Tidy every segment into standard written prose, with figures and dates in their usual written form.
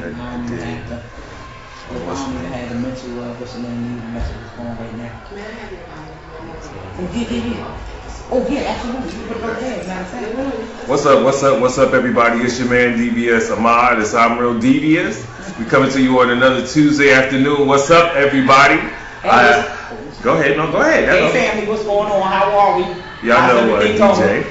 After had a mental, what's the name, message is going right now. May I have your Oh, yeah. Oh, yeah, absolutely. You put it right there, matter of fact. What's up, everybody? It's your man, DBS Ahmad. It's I'm Real Devious. We coming to you on another Tuesday afternoon. What's up, everybody? Go ahead. No, go ahead. Hey, family, what's going on? How are we? Y'all know DJ.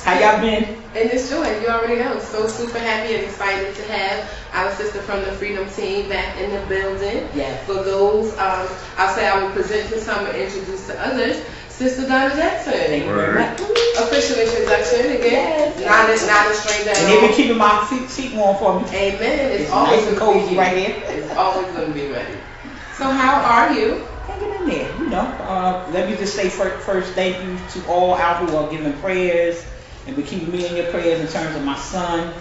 How y'all been? And it's joy, you already know. So super happy and excited to have our sister from the Freedom Team back in the building. Yes. For those, I'll say I will present to some and introduce to others. Sister Donna Jackson. Thank you very much. Official introduction again. Yes. Not a stranger. And they've been keeping my seat warm for me. Amen. It's always nice and cozy right here. It's always going to be ready. So how are you? Hanging in there, you know. Let me just say first thank you to all out who are giving prayers and be keeping me in your prayers in terms of my son.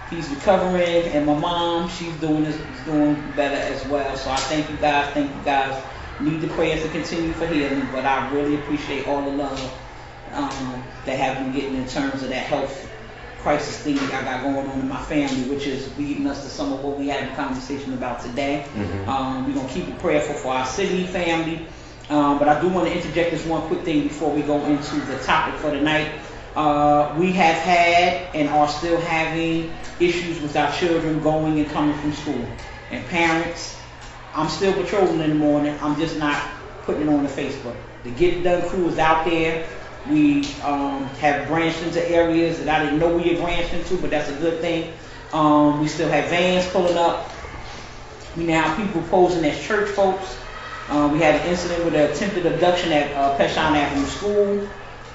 He's recovering, and my mom, she's doing better as well. So I thank you guys. Need the prayers to continue for healing, but I really appreciate all the love that have been getting in terms of that health crisis thing that I got going on in my family, which is leading us to some of what we had a conversation about today. Mm-hmm. We're going to keep it prayerful for our city family, but I do want to interject this one quick thing before we go into the topic for the night. We have had and are still having issues with our children going and coming from school. And parents, I'm still patrolling in the morning. I'm just not putting it on the Facebook. The Get It Done crew is out there. We have branched into areas that I didn't know we had branched into, but that's a good thing. We still have vans pulling up. We now have people posing as church folks. We had an incident with an attempted abduction at Peshon Avenue School,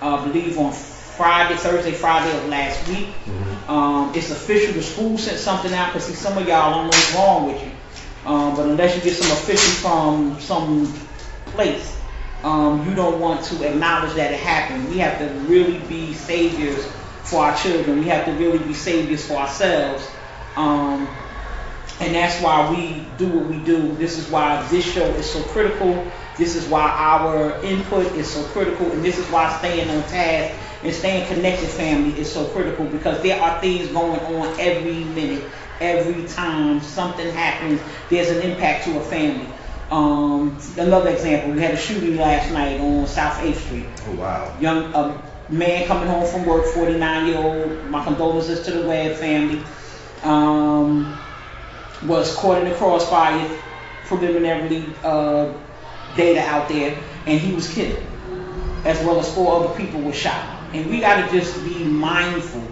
I believe on Thursday, Friday of last week. Mm-hmm. It's official. The school sent something out because see, some of y'all don't know what's wrong with you. But unless you get some official from some place, you don't want to acknowledge that it happened. We have to really be saviors for our children. We have to really be saviors for ourselves. And that's why we do what we do. This is why this show is so critical. This is why our input is so critical. And this is why staying on task and staying connected, family, is so critical, because there are things going on every minute. Every time something happens, there's an impact to a family. Another example, we had a shooting last night on South 8th Street. Oh, wow. Young man coming home from work, 49-year-old. My condolences to the Webb family. Was caught in the crossfire, preliminarily data out there, and he was killed, as well as 4 other people were shot. And we got to just be mindful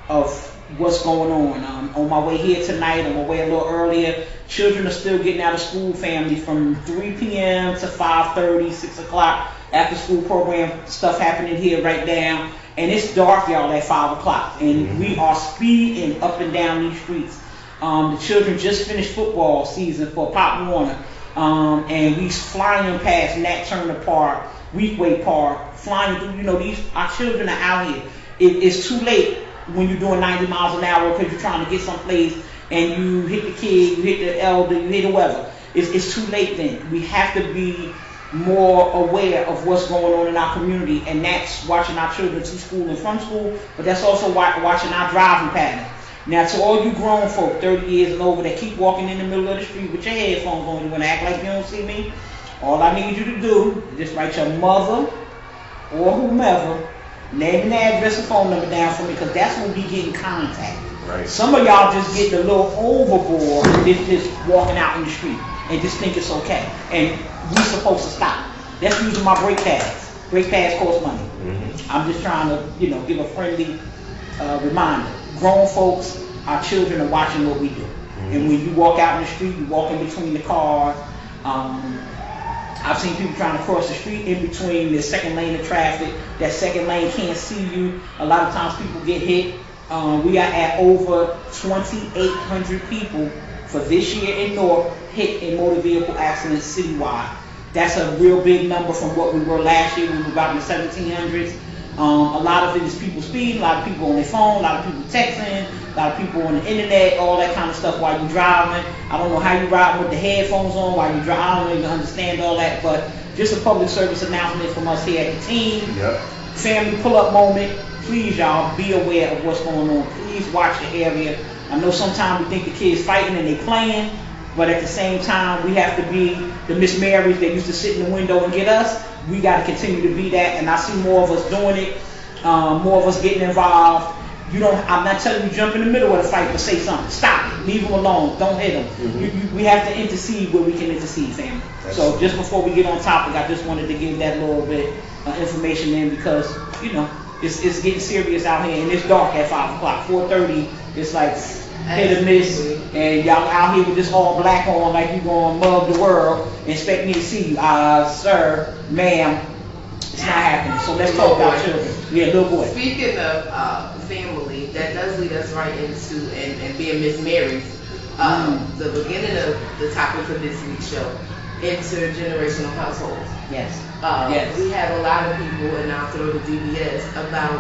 of what's going on. On my way here tonight, on my way a little earlier, children are still getting out of school, family, from 3 p.m. to 5:30, 6 o'clock. After school program stuff happening here right now. And it's dark, y'all, at 5 o'clock. And we are speeding up and down these streets. The children just finished football season for Pop Warner. And we flying past Nat Turner Park, Weekway Park, flying through, our children are out here. It's too late when you're doing 90 miles an hour because you're trying to get someplace and you hit the kid, you hit the elder, you hit whoever. It's too late then. We have to be more aware of what's going on in our community, and that's watching our children to school and from school, but that's also watching our driving pattern. Now, to all you grown folk, 30 years and over, that keep walking in the middle of the street with your headphones on, you want to act like you don't see me, all I need you to do is just write your mother or whomever name and address and phone number down for me, because that's when we get in contact. Right. Some of y'all just get a little overboard with just walking out in the street and just think it's okay. And we're supposed to stop. That's using my brake pads. Brake pads cost money. Mm-hmm. I'm just trying to, give a friendly reminder. Grown folks, our children are watching what we do. Mm-hmm. And when you walk out in the street, you walk in between the cars. I've seen people trying to cross the street in between the second lane of traffic. That second lane can't see you. A lot of times people get hit. We are at over 2,800 people for this year in North hit in motor vehicle accidents citywide. That's a real big number from what we were last year. We were about in the 1,700s. A lot of it is people speeding, a lot of people on their phone, a lot of people texting, a lot of people on the internet, all that kind of stuff while you're driving. I don't know how you ride with the headphones on while you drive. I don't even understand all that, but just a public service announcement from us here at the team. Yep. Family pull-up moment. Please, y'all, be aware of what's going on. Please watch the area. I know sometimes we think the kids fighting and they playing, but at the same time, we have to be the Miss Marys that used to sit in the window and get us. We got to continue to be that, and I see more of us doing it, more of us getting involved. I'm not telling you jump in the middle of the fight, but say something. Stop it. Leave them alone. Don't hit them. Mm-hmm. We have to intercede where we can intercede, family. So just before we get on topic, I just wanted to give that little bit of information in because, it's getting serious out here, and it's dark at 5 o'clock. 4:30, it's like hit or miss, and y'all out here with this all black on like you gonna mug the world and expect me to see you. Sir, ma'am, it's not happening. So let's talk about children. Yeah, little boy. Speaking of family, that does lead us right into and being Miss Mary's. The beginning of the topic of this week's show, intergenerational households. Yes. Yes. We have a lot of people, and I'll throw the DBS about.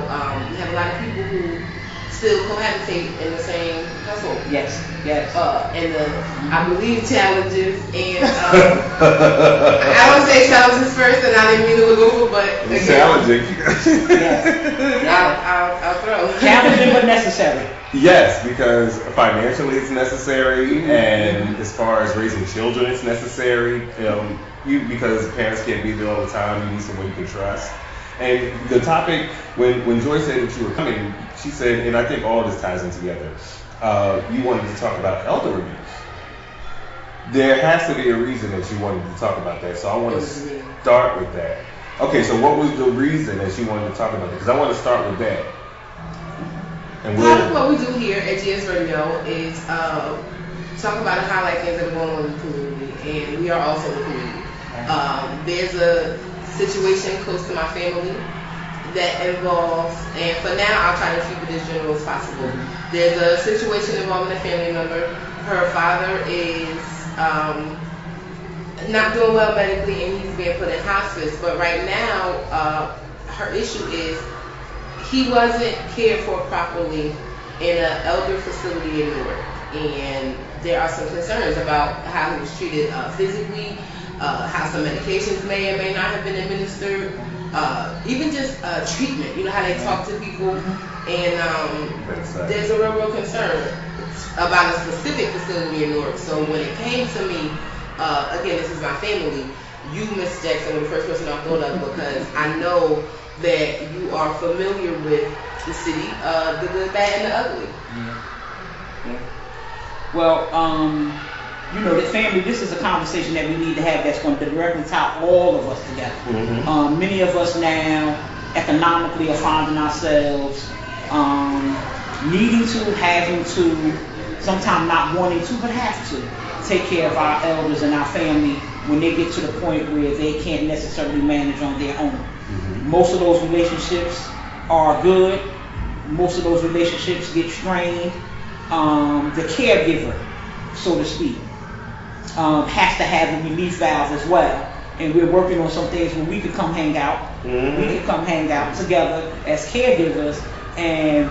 We have a lot of people who still cohabitate in the same household. Yes. And I believe challenges and I don't say challenges first, and I didn't mean to look over, but it's challenging. Yes. I'll throw challenging but necessary. Yes, because financially it's necessary, and as far as raising children, it's necessary. Because parents can't be there all the time, you need someone you can trust. And the topic, when Joy said that you were coming, she said, and I think all this ties in together, you wanted to talk about elder abuse. There has to be a reason that you wanted to talk about that, so I want to start with that. Okay, so what was the reason that you wanted to talk about that? Because I want to start with that. And part of what we do here at GS Radio is talk about and highlight things that are going on in the community, and we are also the community. There's a situation close to my family that involves, and for now I'll try to keep it as general as possible. There's a situation involving a family member. Her father is not doing well medically, and he's being put in hospice. But right now, her issue is he wasn't cared for properly in an elder facility in Newark, and there are some concerns about how he was treated physically, how some medications may or may not have been administered, even just treatment. You know how they talk to people, and there's a real concern about a specific facility in Newark. So when it came to me, again, this is my family. You, Miss Jackson, were the first person I thought of because I know that you are familiar with the city, the good, bad, and the ugly. Yeah. Well, the family, this is a conversation that we need to have that's going to directly tie all of us together. Mm-hmm. Many of us now economically are finding ourselves needing to, having to, sometimes not wanting to, but have to take care of our elders and our family when they get to the point where they can't necessarily manage on their own. Mm-hmm. Most of those relationships are good. Most of those relationships get strained. The caregiver, so to speak, has to have a relief valve as well. And we're working on some things where we could come hang out. Mm-hmm. We could come hang out together as caregivers and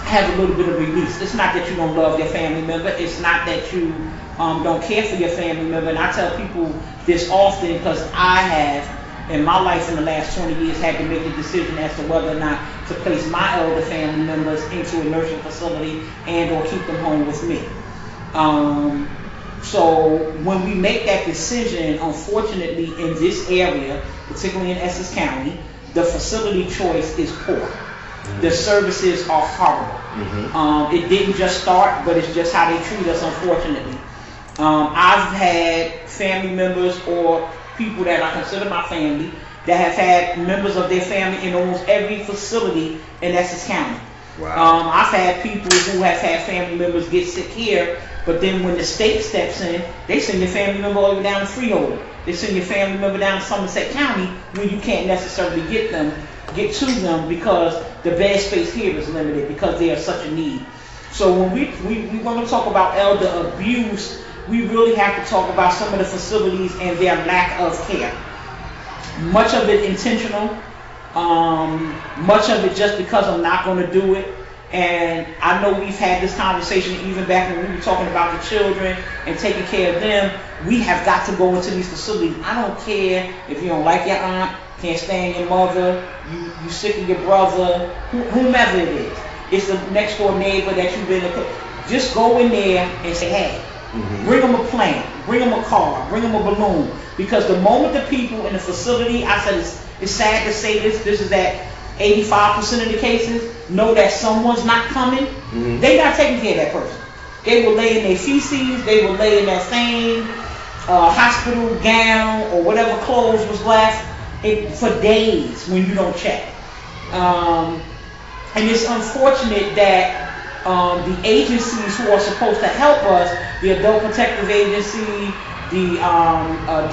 have a little bit of release. It's not that you don't love your family member. It's not that you don't care for your family member. And I tell people this often because I have, in my life in the last 20 years, had to make a decision as to whether or not to place my elder family members into a nursing facility and or keep them home with me. So when we make that decision, unfortunately in this area, particularly in Essex County, the facility choice is poor. Mm-hmm. The services are horrible. Mm-hmm. It didn't just start, but it's just how they treat us, unfortunately. I've had family members or people that I consider my family that have had members of their family in almost every facility in Essex County. Wow. I've had people who have had family members get sick here, but then when the state steps in, they send your family member over down to Freehold. They send your family member down to Somerset County when you can't necessarily get to them because the bed space here is limited because they are such a need. So when we want to talk about elder abuse, we really have to talk about some of the facilities and their lack of care. Much of it intentional, much of it just because I'm not going to do it. And I know we've had this conversation even back when we were talking about the children and taking care of them. We have got to go into these facilities. I don't care if you don't like your aunt, can't stand your mother, you sick of your brother, whomever it is. It's the next door neighbor that you've been Just go in there and say, hey, bring them a plant, bring them a car, bring them a balloon. Because the moment the people in the facility, I said it's sad to say this is that 85% of the cases, know that someone's not coming, they not taking care of that person. They will lay in their feces, they will lay in that same hospital gown or whatever clothes was left for days when you don't check. And it's unfortunate that the agencies who are supposed to help us, the Adult Protective Agency, the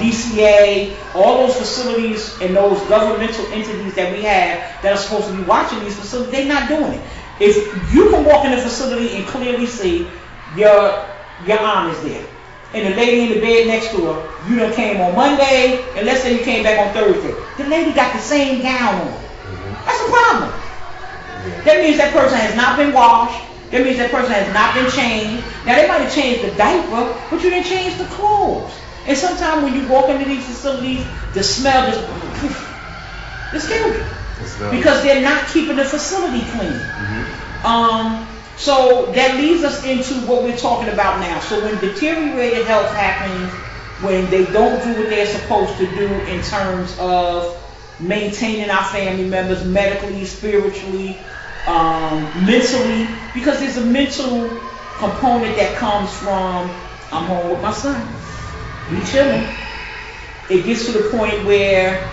DCA, all those facilities and those governmental entities that we have that are supposed to be watching these facilities, they're not doing it. If you can walk in the facility and clearly see your aunt is there, and the lady in the bed next to her, you done came on Monday, and let's say you came back on Thursday, the lady got the same gown on. That's a problem. That means that person has not been washed. That means that person has not been changed. Now they might have changed the diaper, but you didn't change the clothes. And sometimes when you walk into these facilities, the smell just kills you. Because they're not keeping the facility clean. So that leads us into what we're talking about now. So when deteriorated health happens, when they don't do what they're supposed to do in terms of maintaining our family members medically, spiritually, mentally, because there's a mental component that comes from, I'm home with my son, we chilling. It gets to the point where,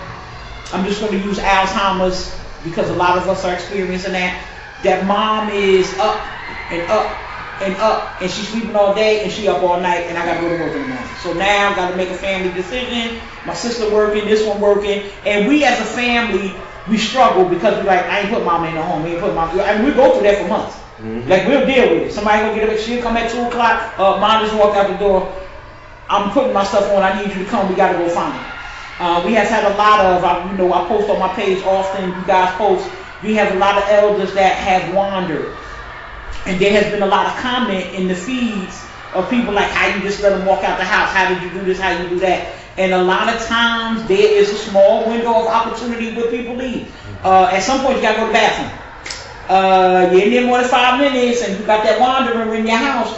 I'm just going to use Alzheimer's because a lot of us are experiencing that mom is up and up and up, and she's sleeping all day and she up all night, and I got to go to work in the morning. So now I got to make a family decision. My sister working, this one working, and we as a family, we struggle because we're like, I ain't put mama in the home. I ain't put mama. I mean, we go through that for months. Like we'll deal with it. Somebody gonna get up. She'll come at 2 o'clock. Mom just walked out the door. I'm putting my stuff on. I need you to come. We gotta go find her. We have had a lot of, I post on my page often. You guys post. We have a lot of elders that have wandered, and there has been a lot of comment in the feeds of people like, how you just let them walk out the house? How did you do this? How you do that? And a lot of times there is a small window of opportunity where people leave. At some point you gotta go to the bathroom. You're in there more than 5 minutes and you got that wanderer in your house.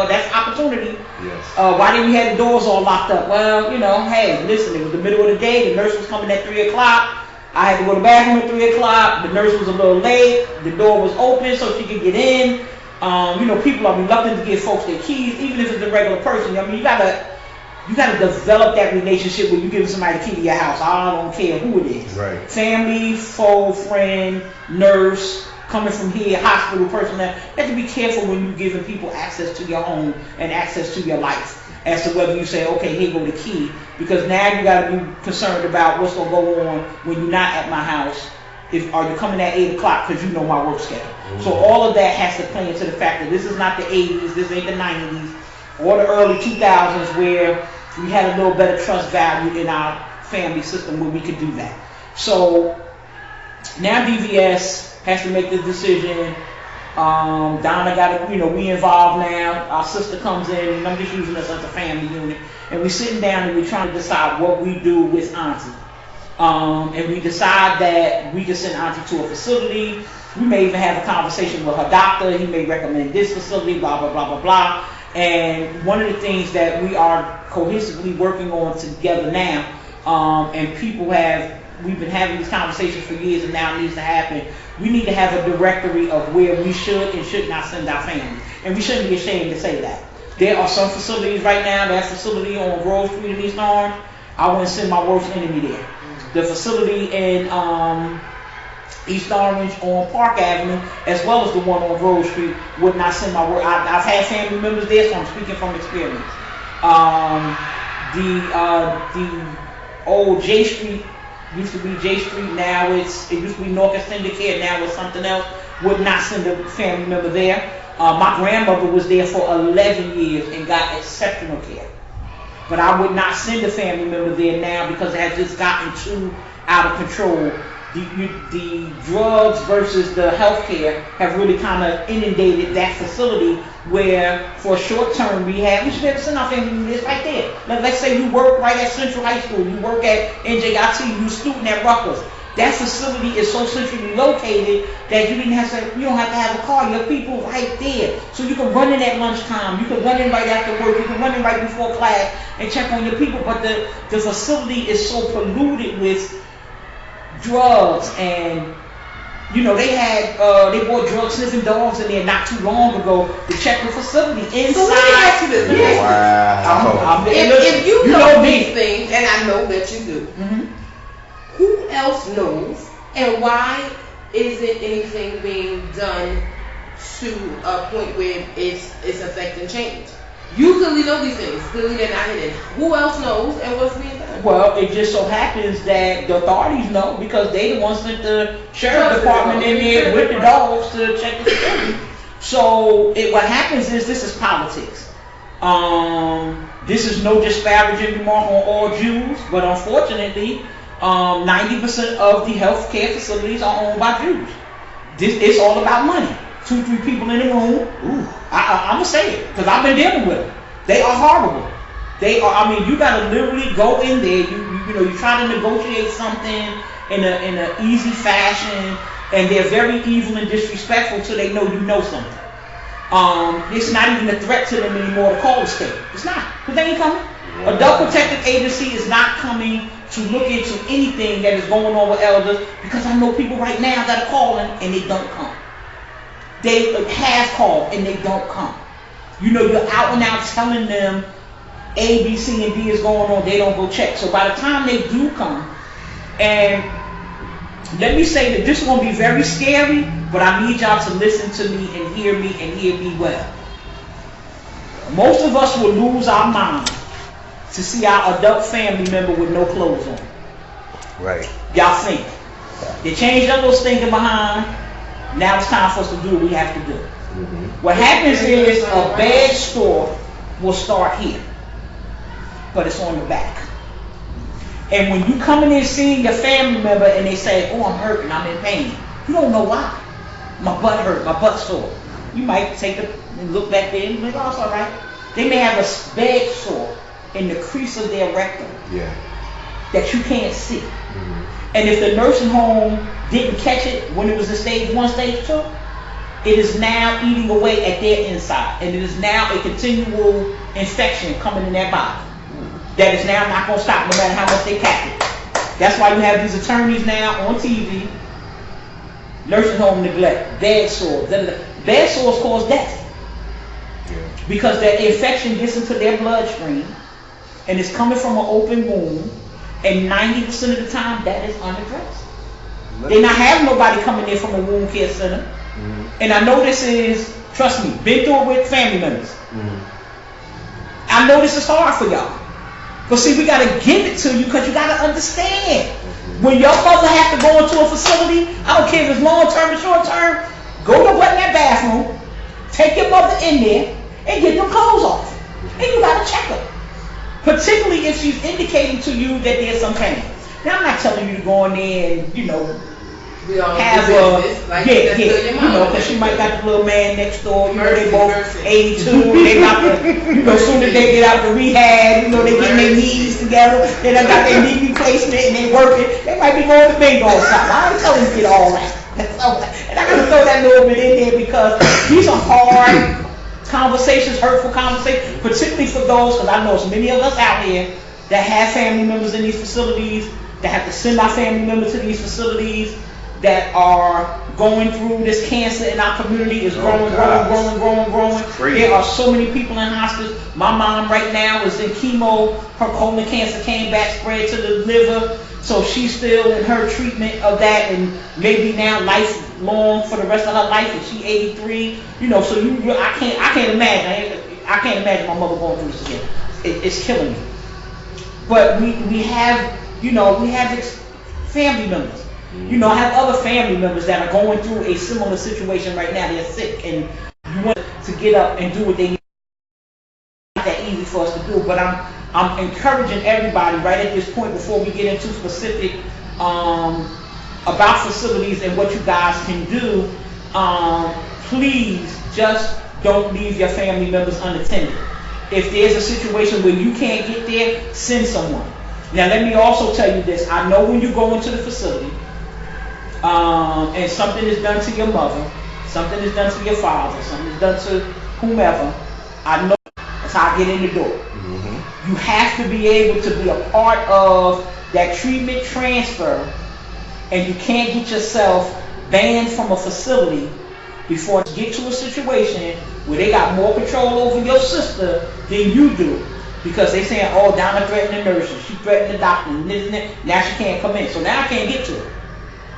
That's opportunity. Yes. Why didn't you have the doors all locked up? Well, hey, listen, it was the middle of the day. The nurse was coming at 3 o'clock. I had to go to the bathroom at 3 o'clock. The nurse was a little late. The door was open so she could get in. People are reluctant to give folks their keys, even if it's a regular person. You gotta develop that relationship where you give somebody the key to your house. I don't care who it is. Right. Family, foe, friend, nurse, coming from here, hospital personnel. You have to be careful when you're giving people access to your home and access to your life as to whether you say, okay, here go the key. Because now you gotta be concerned about what's gonna go on when you're not at my house. Are you coming at 8 o'clock because you know my work schedule? So all of that has to play into the fact that this is not the 80s, this ain't the 90s, or the early 2000s where we had a little better trust value in our family system where we could do that. So now DVS has to make the decision. Donna got to, we involved now. Our sister comes in, and I'm just using us as a family unit. And we're sitting down and we're trying to decide what we do with Auntie. And we decide that we can send Auntie to a facility. We may even have a conversation with her doctor. He may recommend this facility, blah, blah, blah, blah, blah. And one of the things that we are cohesively working on together now, and we've been having these conversations for years and now it needs to happen. We need to have a directory of where we should and should not send our families. And we shouldn't be ashamed to say that. There are some facilities right now, that facility on Grove Street in East Orange, I wouldn't send my worst enemy there. The facility in East Orange on Park Avenue, as well as the one on Grove Street, would not send my work. I've had family members there, so I'm speaking from experience. The old J Street used to be J Street, now it used to be Norfolk Syndicate, now it's something else. Would not send a family member there. My grandmother was there for 11 years and got exceptional care. But I would not send a family member there now because it has just gotten too out of control. The drugs versus the healthcare have really kind of inundated that facility where for a short-term rehab, we should be able to send our family members right there. Let's say you work right at Central High School, you work at NJIT, you're a student at Rutgers. That facility is so centrally located that you don't have to have a car. You have people right there. So you can run in at lunchtime. You can run in right after work. You can run in right before class and check on your people. But the facility is so polluted with drugs, and they brought drug sniffing dogs in there not too long ago to check the facility inside. So let me ask you this. Wow. If you know these things, and I know that you do, who else knows, and why isn't anything being done to a point where it's affecting change? You clearly know these things. Clearly they're not hidden. Who else knows, and what's being done? Well, it just so happens that the authorities know, because they the ones sent the sheriff department in there with the dogs to check the facility. So what happens is, this is politics. This is no disparaging remark on all Jews, but unfortunately, 90% of the healthcare facilities are owned by Jews. It's all about money. 2-3 people in the room. I'm gonna say it because I've been dealing with them. They are horrible. They are. I mean, you gotta literally go in there. You try to negotiate something in a easy fashion, and they're very evil and disrespectful till they know you know something. It's not even a threat to them anymore to call the state. It's not, because they ain't coming. Adult Protective Agency is not coming to look into anything that is going on with elders, because I know people right now that are calling and they don't come. They have called and they don't come. You're out and out telling them A, B, C, and D is going on, they don't go check. So by the time they do come, and let me say that this is going to be very scary, but I need y'all to listen to me and hear me well. Most of us will lose our mind to see our adult family member with no clothes on. Right. Y'all think. They changed up those thinking behind. Now it's time for us to do what we have to do. What happens is, a bad store will start here, but it's on the back. And when you come in there seeing your family member and they say, "Oh, I'm hurting, I'm in pain," you don't know why. My butt hurt, my butt sore. You might take and look back there and be like, "Oh, it's all right." They may have a bad sore in the crease of their rectum that you can't see. And if the nursing home didn't catch it when it was in stage 1, stage 2, it is now eating away at their inside. And it is now a continual infection coming in their body that is now not going to stop no matter how much they catch it. That's why you have these attorneys now on TV, nursing home neglect, bad sores. Bad sores cause death. Because that infection gets into their bloodstream and it's coming from an open wound, and 90% of the time that is unaddressed. They not have nobody coming there from a wound care center. And I know this is, trust me, been through it with family members. I know this is hard for y'all. But see, we got to give it to you, because you got to understand. When your mother has to go into a facility, I don't care if it's long term or short term, go to that bathroom, take your mother in there, and get them clothes off. And you got to check her. Particularly if she's indicating to you that there's some pain. Now, I'm not telling you to go in there and, have because she might got the little man next door, they both 82, they got the, soon as they get out the rehab, they getting their knees together, they done got their knee replacement and they working, they might be going to bingo or something. I ain't telling you to get all that. And I gotta throw that little bit in there, because these are hard conversations, hurtful conversations, particularly for those, because I know there's many of us out here that have family members in these facilities, that have to send our family members to these facilities, that are going through this cancer in our community is growing. There are so many people in hospice. My mom right now is in chemo. Her colon cancer came back, spread to the liver. So she's still in her treatment of that, and maybe now lifelong for the rest of her life, and she's 83. So I can't imagine. I can't imagine my mother going through this again. It's killing me. But we have family members. I have other family members that are going through a similar situation right now. They're sick, and you want to get up and do what they need. It's not that easy for us to do, but I'm encouraging everybody right at this point, before we get into specific about facilities and what you guys can do. Please just don't leave your family members unattended. If there's a situation where you can't get there, send someone. Now let me also tell you this. I know when you go into the facility, and something is done to your mother, something is done to your father, something is done to whomever, I know that's how I get in the door. You have to be able to be a part of that treatment transfer, and you can't get yourself banned from a facility before you get to a situation where they got more control over your sister than you do. Because they saying, oh, Donna threatened the nurses, she threatened the doctor, and this and that. Now she can't come in. So now I can't get to her.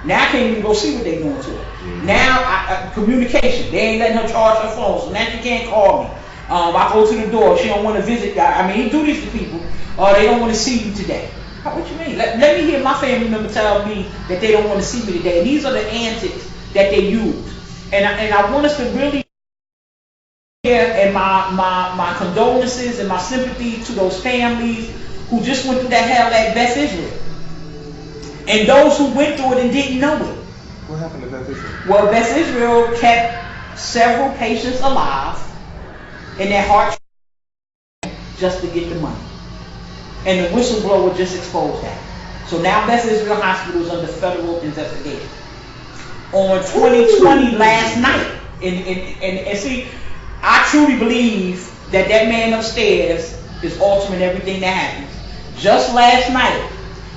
Now I can't even go see what they're doing to her. Now, communication. They ain't letting her charge her phone, so now she can't call me. I go to the door, she don't want to visit. I mean, you do this to people. They don't want to see you today. What you mean? Let me hear my family member tell me that they don't want to see me today. And these are the antics that they use. And I want us to really and my condolences and my sympathy to those families who just went through that hell at Beth Israel. And those who went through it and didn't know it. What happened to Beth Israel? Well, Beth Israel kept several patients alive in their heart just to get the money. And the whistleblower just exposed that. So now Beth Israel Hospital is under federal investigation. On 2020 last night. And see, I truly believe that man upstairs is altering everything that happens. Just last night,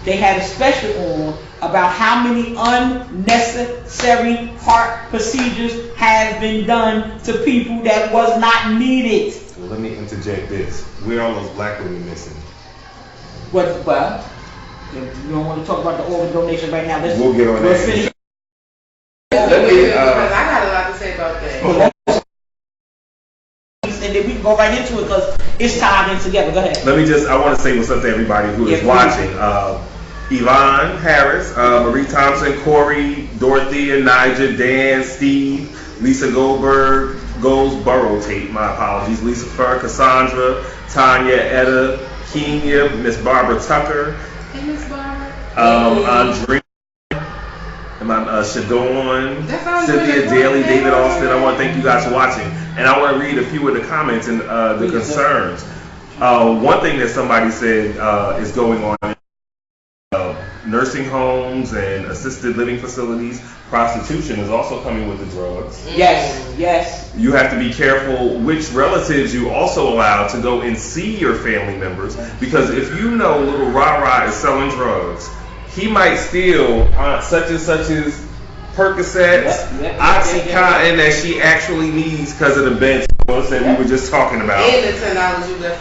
they had a special on about how many unnecessary heart procedures have been done to people that was not needed. Well, let me interject this. Where are all those black women missing? Well, you don't want to talk about the organ donation right now. We'll get on that. Because I got a lot to say about that. And then we can go right into it because it's tied in together. Go ahead. I want to say what's up to everybody who is watching. Yvonne Harris, Marie Thompson, Corey, Dorothy, and Nigel, Dan, Steve, Lisa Goldberg, Goldsboro Tate, my apologies, Lisa Fur, Cassandra, Tanya, Etta, Kenya, Miss Barbara Tucker, Hey, Miss Barbara. Andrea, Shadorn, Cynthia Daly, David Austin. I want to thank you guys for watching. And I want to read a few of the comments and the concerns. One thing that somebody said is going on in nursing homes and assisted living facilities. Prostitution is also coming with the drugs. Yes. You have to be careful which relatives you also allow to go and see your family members, because if you know little Rah-Rah is selling drugs, he might steal such and such's Percocets, Oxycontin that she actually needs because of the bed that we were just talking about. And the $10 you left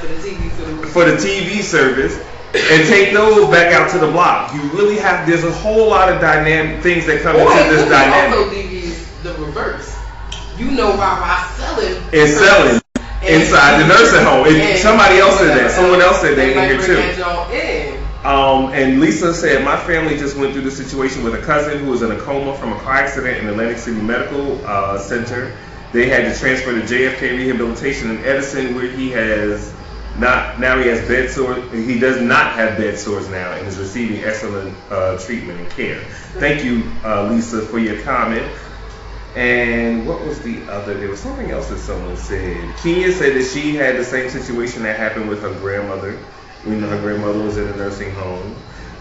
for the TV service. And take those back out to the block. You really have, there's a whole lot of dynamic things that come into this dynamic. Also DVs the reverse. You know why selling inside the nursing home. Somebody else said that. Someone else said that in here too. And Lisa said, my family just went through the situation with a cousin who was in a coma from a car accident in Atlantic City Medical Center. They had to transfer to JFK Rehabilitation in Edison, where he has now he has bed sores. He does not have bed sores now and is receiving excellent treatment and care. Thank you, Lisa, for your comment. And what was the other? There was something else that someone said. Kenya said that she had the same situation that happened with her grandmother. Her grandmother was in a nursing home.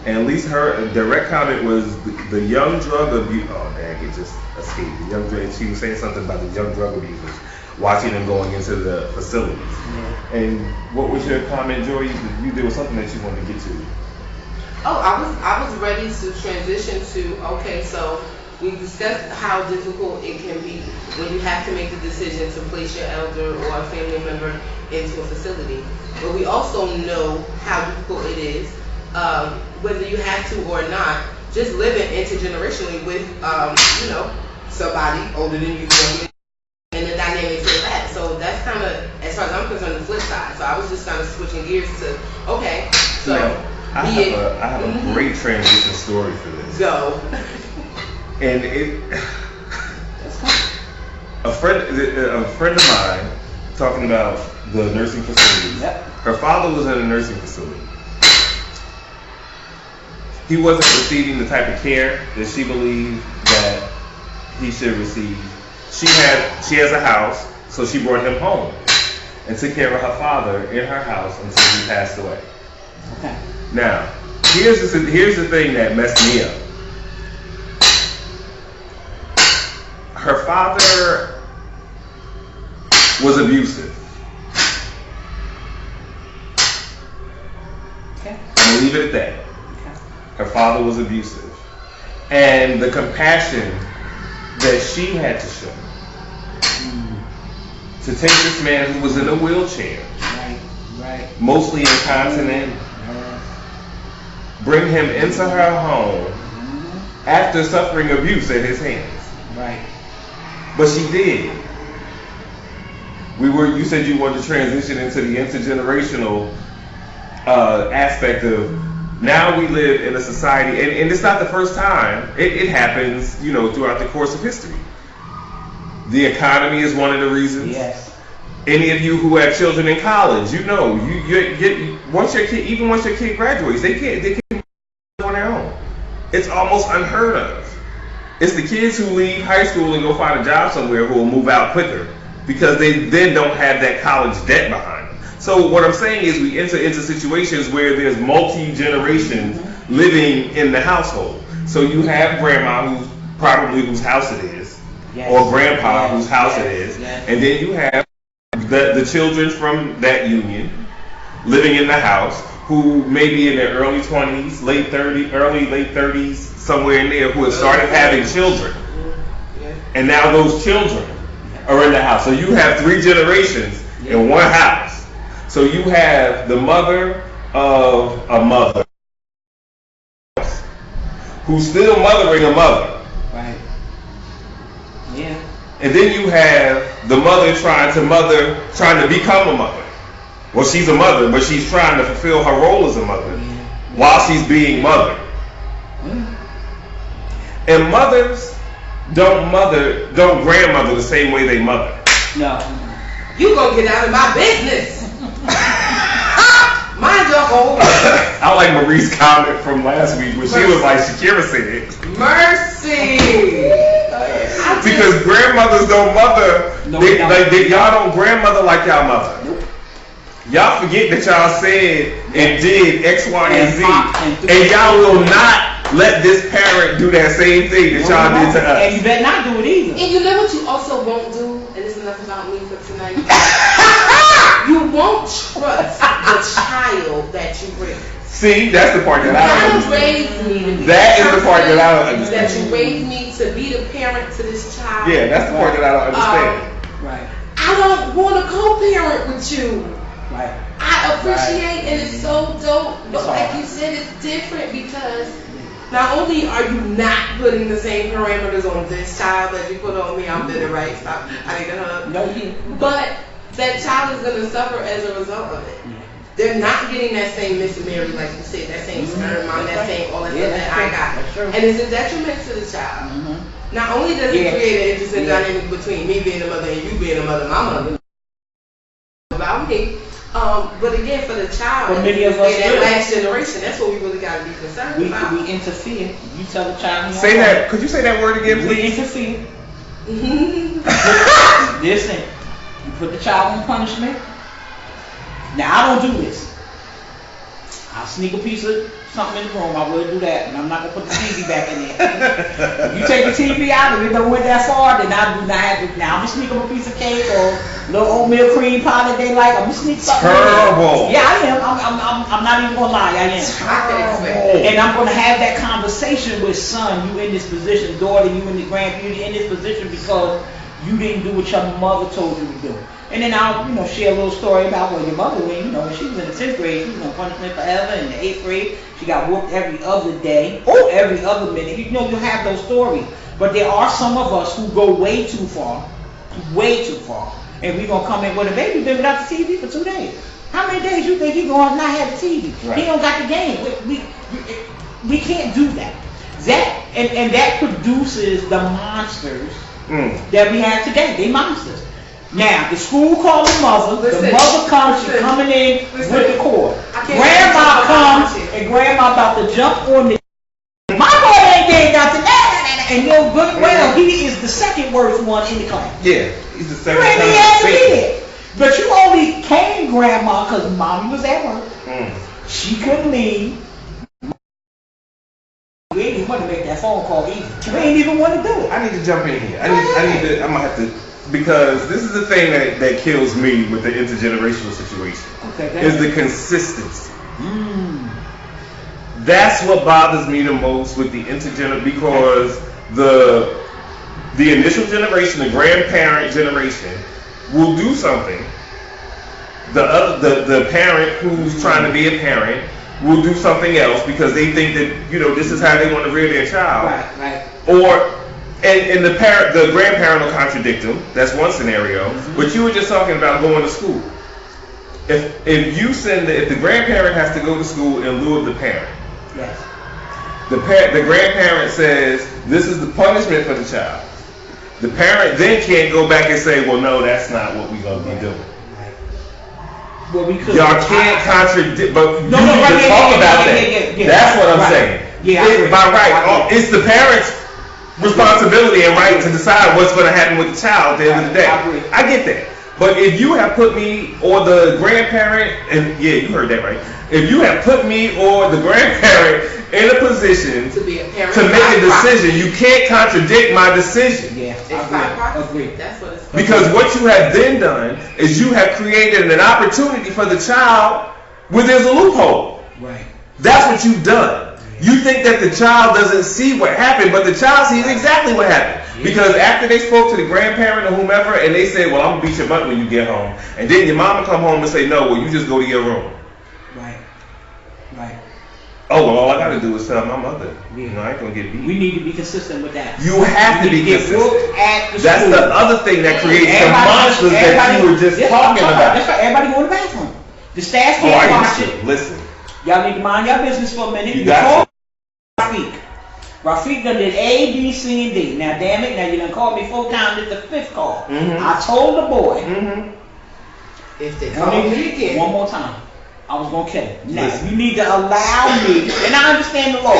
And at least her direct comment was the young drug abuse. Oh, dang, it just escaped. The young drug. She was saying something about the young drug abusers watching them going into the facilities. Yeah. And what was your comment, Joy? There was something that you wanted to get to. Oh, I was ready to transition to, okay, so we discussed how difficult it can be when you have to make the decision to place your elder or a family member into a facility. But we also know how difficult it is, whether you have to or not, just living intergenerationally with, somebody older than you, and the dynamics of that. So that's kind of, as far as I'm concerned, the flip side. So I was just kind of switching gears to, okay, so I have a great transition story for this. Go. And a friend of mine talking about the nursing facilities. Yep. Her father was in a nursing facility. He wasn't receiving the type of care that she believed that he should receive. She has a house, so she brought him home and took care of her father in her house until he passed away. Okay. Now, here's the thing that messed me up. her father was abusive. Okay. I'm gonna leave it at that. Okay. Her father was abusive, and the compassion that she had to show to take this man who was in a wheelchair, Right. mostly incontinent, bring him into her home after suffering abuse at his hands. Right. But she did. You said you wanted to transition into the intergenerational aspect of, now we live in a society, and it's not the first time. It happens, throughout the course of history. The economy is one of the reasons. Yes. Any of you who have children in college, you once your kid graduates, they can't on their own. It's almost unheard of. It's the kids who leave high school and go find a job somewhere who will move out quicker because they then don't have that college debt behind them. So what I'm saying is we enter into situations where there's multi-generations living in the household. So you have grandma whose house it is, or grandpa whose house it is, and then you have the children from that union living in the house who may be in their early 20s, late 30s, somewhere in there, who have started having children. And now those children are in the house. So you have 3 generations in one house. So you have the mother of a mother who's still mothering a mother. Right. Yeah. And then you have the mother trying to become a mother. Well, she's a mother, but she's trying to fulfill her role as a mother while she's being mothered. And mothers don't grandmother the same way they mother. No. You gonna get out of my business. Mind your whole I like Marie's comment from last week when she was like, Shakira said, mercy. Because grandmothers don't mother. Y'all don't grandmother like y'all mother. Nope. Y'all forget that y'all said and did X, Y, and Z. And y'all will not let this parent do that same thing that y'all did to us. And you better not do it either. And you know what you also won't do? And this is enough about me for tonight. You won't trust the child that you raise. See, that's the part that I don't understand. Raised me to be that is the part that I don't understand. That you raised me to be the parent to this child. Yeah, that's the part that I don't understand. Right. I don't want to co-parent with you. Right. I appreciate and it's so dope, but like you said, it's different because not only are you not putting the same parameters on this child that you put on me, I'm bitter, right? Stop. I need a hug. No, but that child is going to suffer as a result of it. They're not getting that same Miss Mary, like you said, that same sperm on that same all that stuff that I got. And it's a detriment to the child. Not only does it create an interesting dynamic between me being a mother and you being a mother, my mother, about me. But again, for the child, for many of us, that last generation, that's what we really got to be concerned about. We interfere. You tell the child. Say that. Could you say that word again, please? We interfere. Listen, you put the child on punishment. Now I don't do this. I'll sneak a piece of something in the room. I will do that, and I'm not gonna put the TV back in there. If you take the TV out and it don't went that far, then I do not have to. Now I'm gonna sneak up a piece of cake or a little oatmeal cream pie that they like. I'm gonna sneak something. Terrible. In there. Yeah, I am. I'm not even gonna lie. I am. Terrible. And I'm gonna have that conversation with son. You in this position, daughter. You in the grandparent. You in this position because you didn't do what your mother told you to do. And then I'll, share a little story about your mother, when, she was in the 10th grade, she was on punishment forever. In the 8th grade, she got whooped every other day or every other minute. You have those stories. But there are some of us who go way too far. And we're going to come in with a baby been without the TV for 2 days. How many days you think he's going to not have the TV? Right. He don't got the game. We can't do that. And that produces the monsters that we have today. They monsters. Now, the school called the mother. The mother comes, she's coming in with the cord. Grandma comes, and grandma about to jump on the. My boy ain't getting nothing. And good well, he is the second worst one in the class. Yeah, he's the second. But you only came, grandma, because mommy was at work. She couldn't leave. We ain't even want to make that phone call either. We ain't even want to do it. I need to jump in here. I'm gonna have to, because this is the thing that kills me with the intergenerational situation. Okay, is the consistency. That's what bothers me the most with the intergenerational, because the initial generation, the grandparent generation, will do something. The parent who's trying to be a parent will do something else because they think that, this is how they want to rear their child. Right. And the grandparent will contradict them. That's one scenario. But you were just talking about going to school. If the grandparent has to go to school in lieu of the parent, yes, the grandparent says this is the punishment for the child. The parent then can't go back and say, well, no, that's not what we're gonna be doing. Well, we could. Y'all can't contradict, but talk about that. That's what I'm saying. Yeah, by right, it's the parent's responsibility and right to decide what's going to happen with the child at the end of the day. I get that. But if you have put me or the grandparent, and yeah, you heard that right. If you have put me or the grandparent in a position to be a parent, to make a decision, you can't contradict my decision. Yeah, I agree. That's what it's called. Because what you have then done is you have created an opportunity for the child where there's a loophole. Right. That's what you've done. You think that the child doesn't see what happened, but the child sees exactly what happened. Because after they spoke to the grandparent or whomever, and they said, well, I'm going to beat your butt when you get home. And then your mama come home and say, no, well, you just go to your room. Right. Oh, well, all I got to do is tell my mother. I ain't going to get beat. We need to be consistent with that. You have to be consistent. That's school. the other thing that creates the monsters that you were just talking about. That's why everybody go to the bathroom. The staff can't watch it. Listen. Y'all need to mind your business for a minute. You got Rafiq done did A, B, C, and D. Now, damn it, now you done called me 4 times. It's the 5th call. I told the boy. If they call me again. One more time. I was going to kill him. Now, you need to allow me, and I understand the law.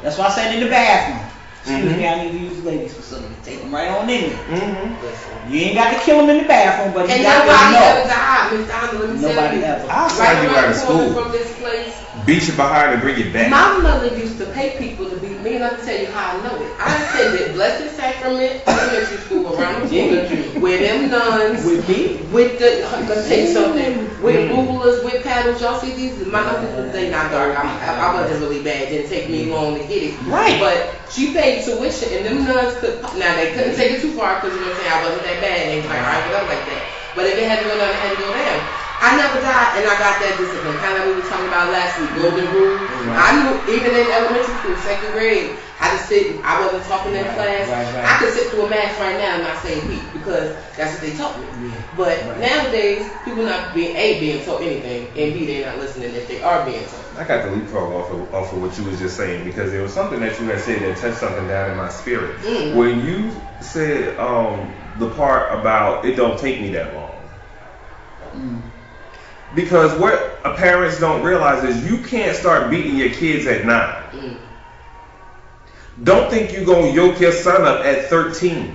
That's why I said in the bathroom. Excuse me, I need to use the ladies' facility. Take them right on in there. You ain't got to kill them in the bathroom, but you got to know. Nobody ever died, Miss Donna. Let me Nobody tell you. ever. I'll send you out of school. From this place. Beat you behind and bring you back. My mother used to pay people to beat me, and I'll tell you how I know it. I attended Blessed Sacrament Elementary School around the corner where them nuns With me? with the, I'm gonna tell you something, with rulers, with paddles. Y'all see these? My uncles, they not dark. I wasn't really bad. Didn't take me long to get it. Right. But she paid tuition, and them nuns could, now they couldn't take it too far because, you know what I'm saying, I wasn't that bad. And they was like, all right, get up like that. But if it had to go down, it had to go down. I never died, and I got that discipline. Kind of like we were talking about last week, golden rule. I knew, even in elementary school, 2nd grade, I just sit. I wasn't talking in class. I could sit through a math right now and not say a beat because that's what they taught me. But nowadays, people not being taught anything, and B, they're not listening if they are being taught. I got the leapfrog off of what you was just saying, because there was something that you had said that touched something down in my spirit. When you said the part about it don't take me that long. Because what parents don't realize is you can't start beating your kids at 9. Don't think you're going to yoke your son up at 13.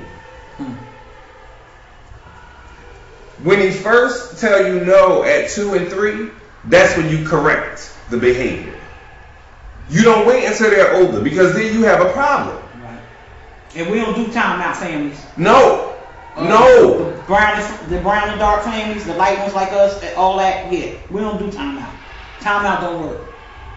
When he first tell you no at 2 and 3, that's when you correct the behavior. You don't wait until they're older, because then you have a problem. Right. And we don't do timeout families. No. The brown and dark families, the light ones like us, all that, yeah. We don't do timeout. Timeout don't work.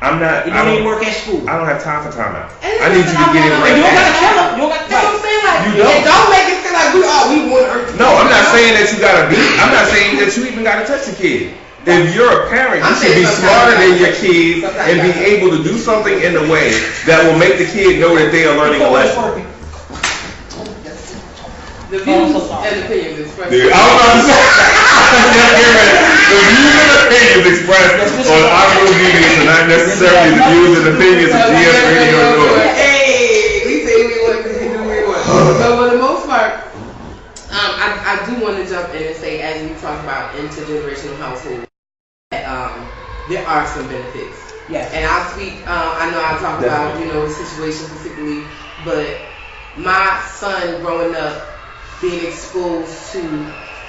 It don't even work at school. I don't have time for timeout. I need you to get it right. You don't gotta kill them. You don't gotta That's what I'm saying. Like, you don't make it feel like we want to hurt you. No, I'm not saying that you gotta beat. I'm not saying that you even gotta touch a kid. If you're a parent, you should be smarter than your kids and be able to do something in a way that will make the kid know that they are learning a lesson. The views and opinions expressed. Dude, I was about to say. The views and opinions expressed on our meetings are not necessarily the views and opinions of GS Radio North. Hey, we say we want to do we want. So for the most part, I do want to jump in and say, as we talk about intergenerational households, that there are some benefits. Yes. And I'll speak. I know I talk about the situation particularly, but my son growing up, being exposed to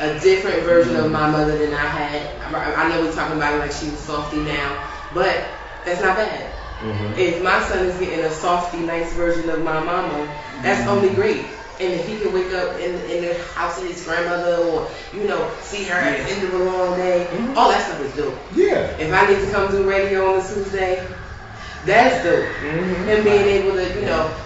a different version of my mother than I had. I know we're talking about it like she was softy now, but that's not bad. If my son is getting a softy, nice version of my mama, that's only great. And if he can wake up in the house of his grandmother, or see her at the end of a long day, all that stuff is dope. Yeah. If I get to come do radio on a Tuesday, that's dope. Him being able to,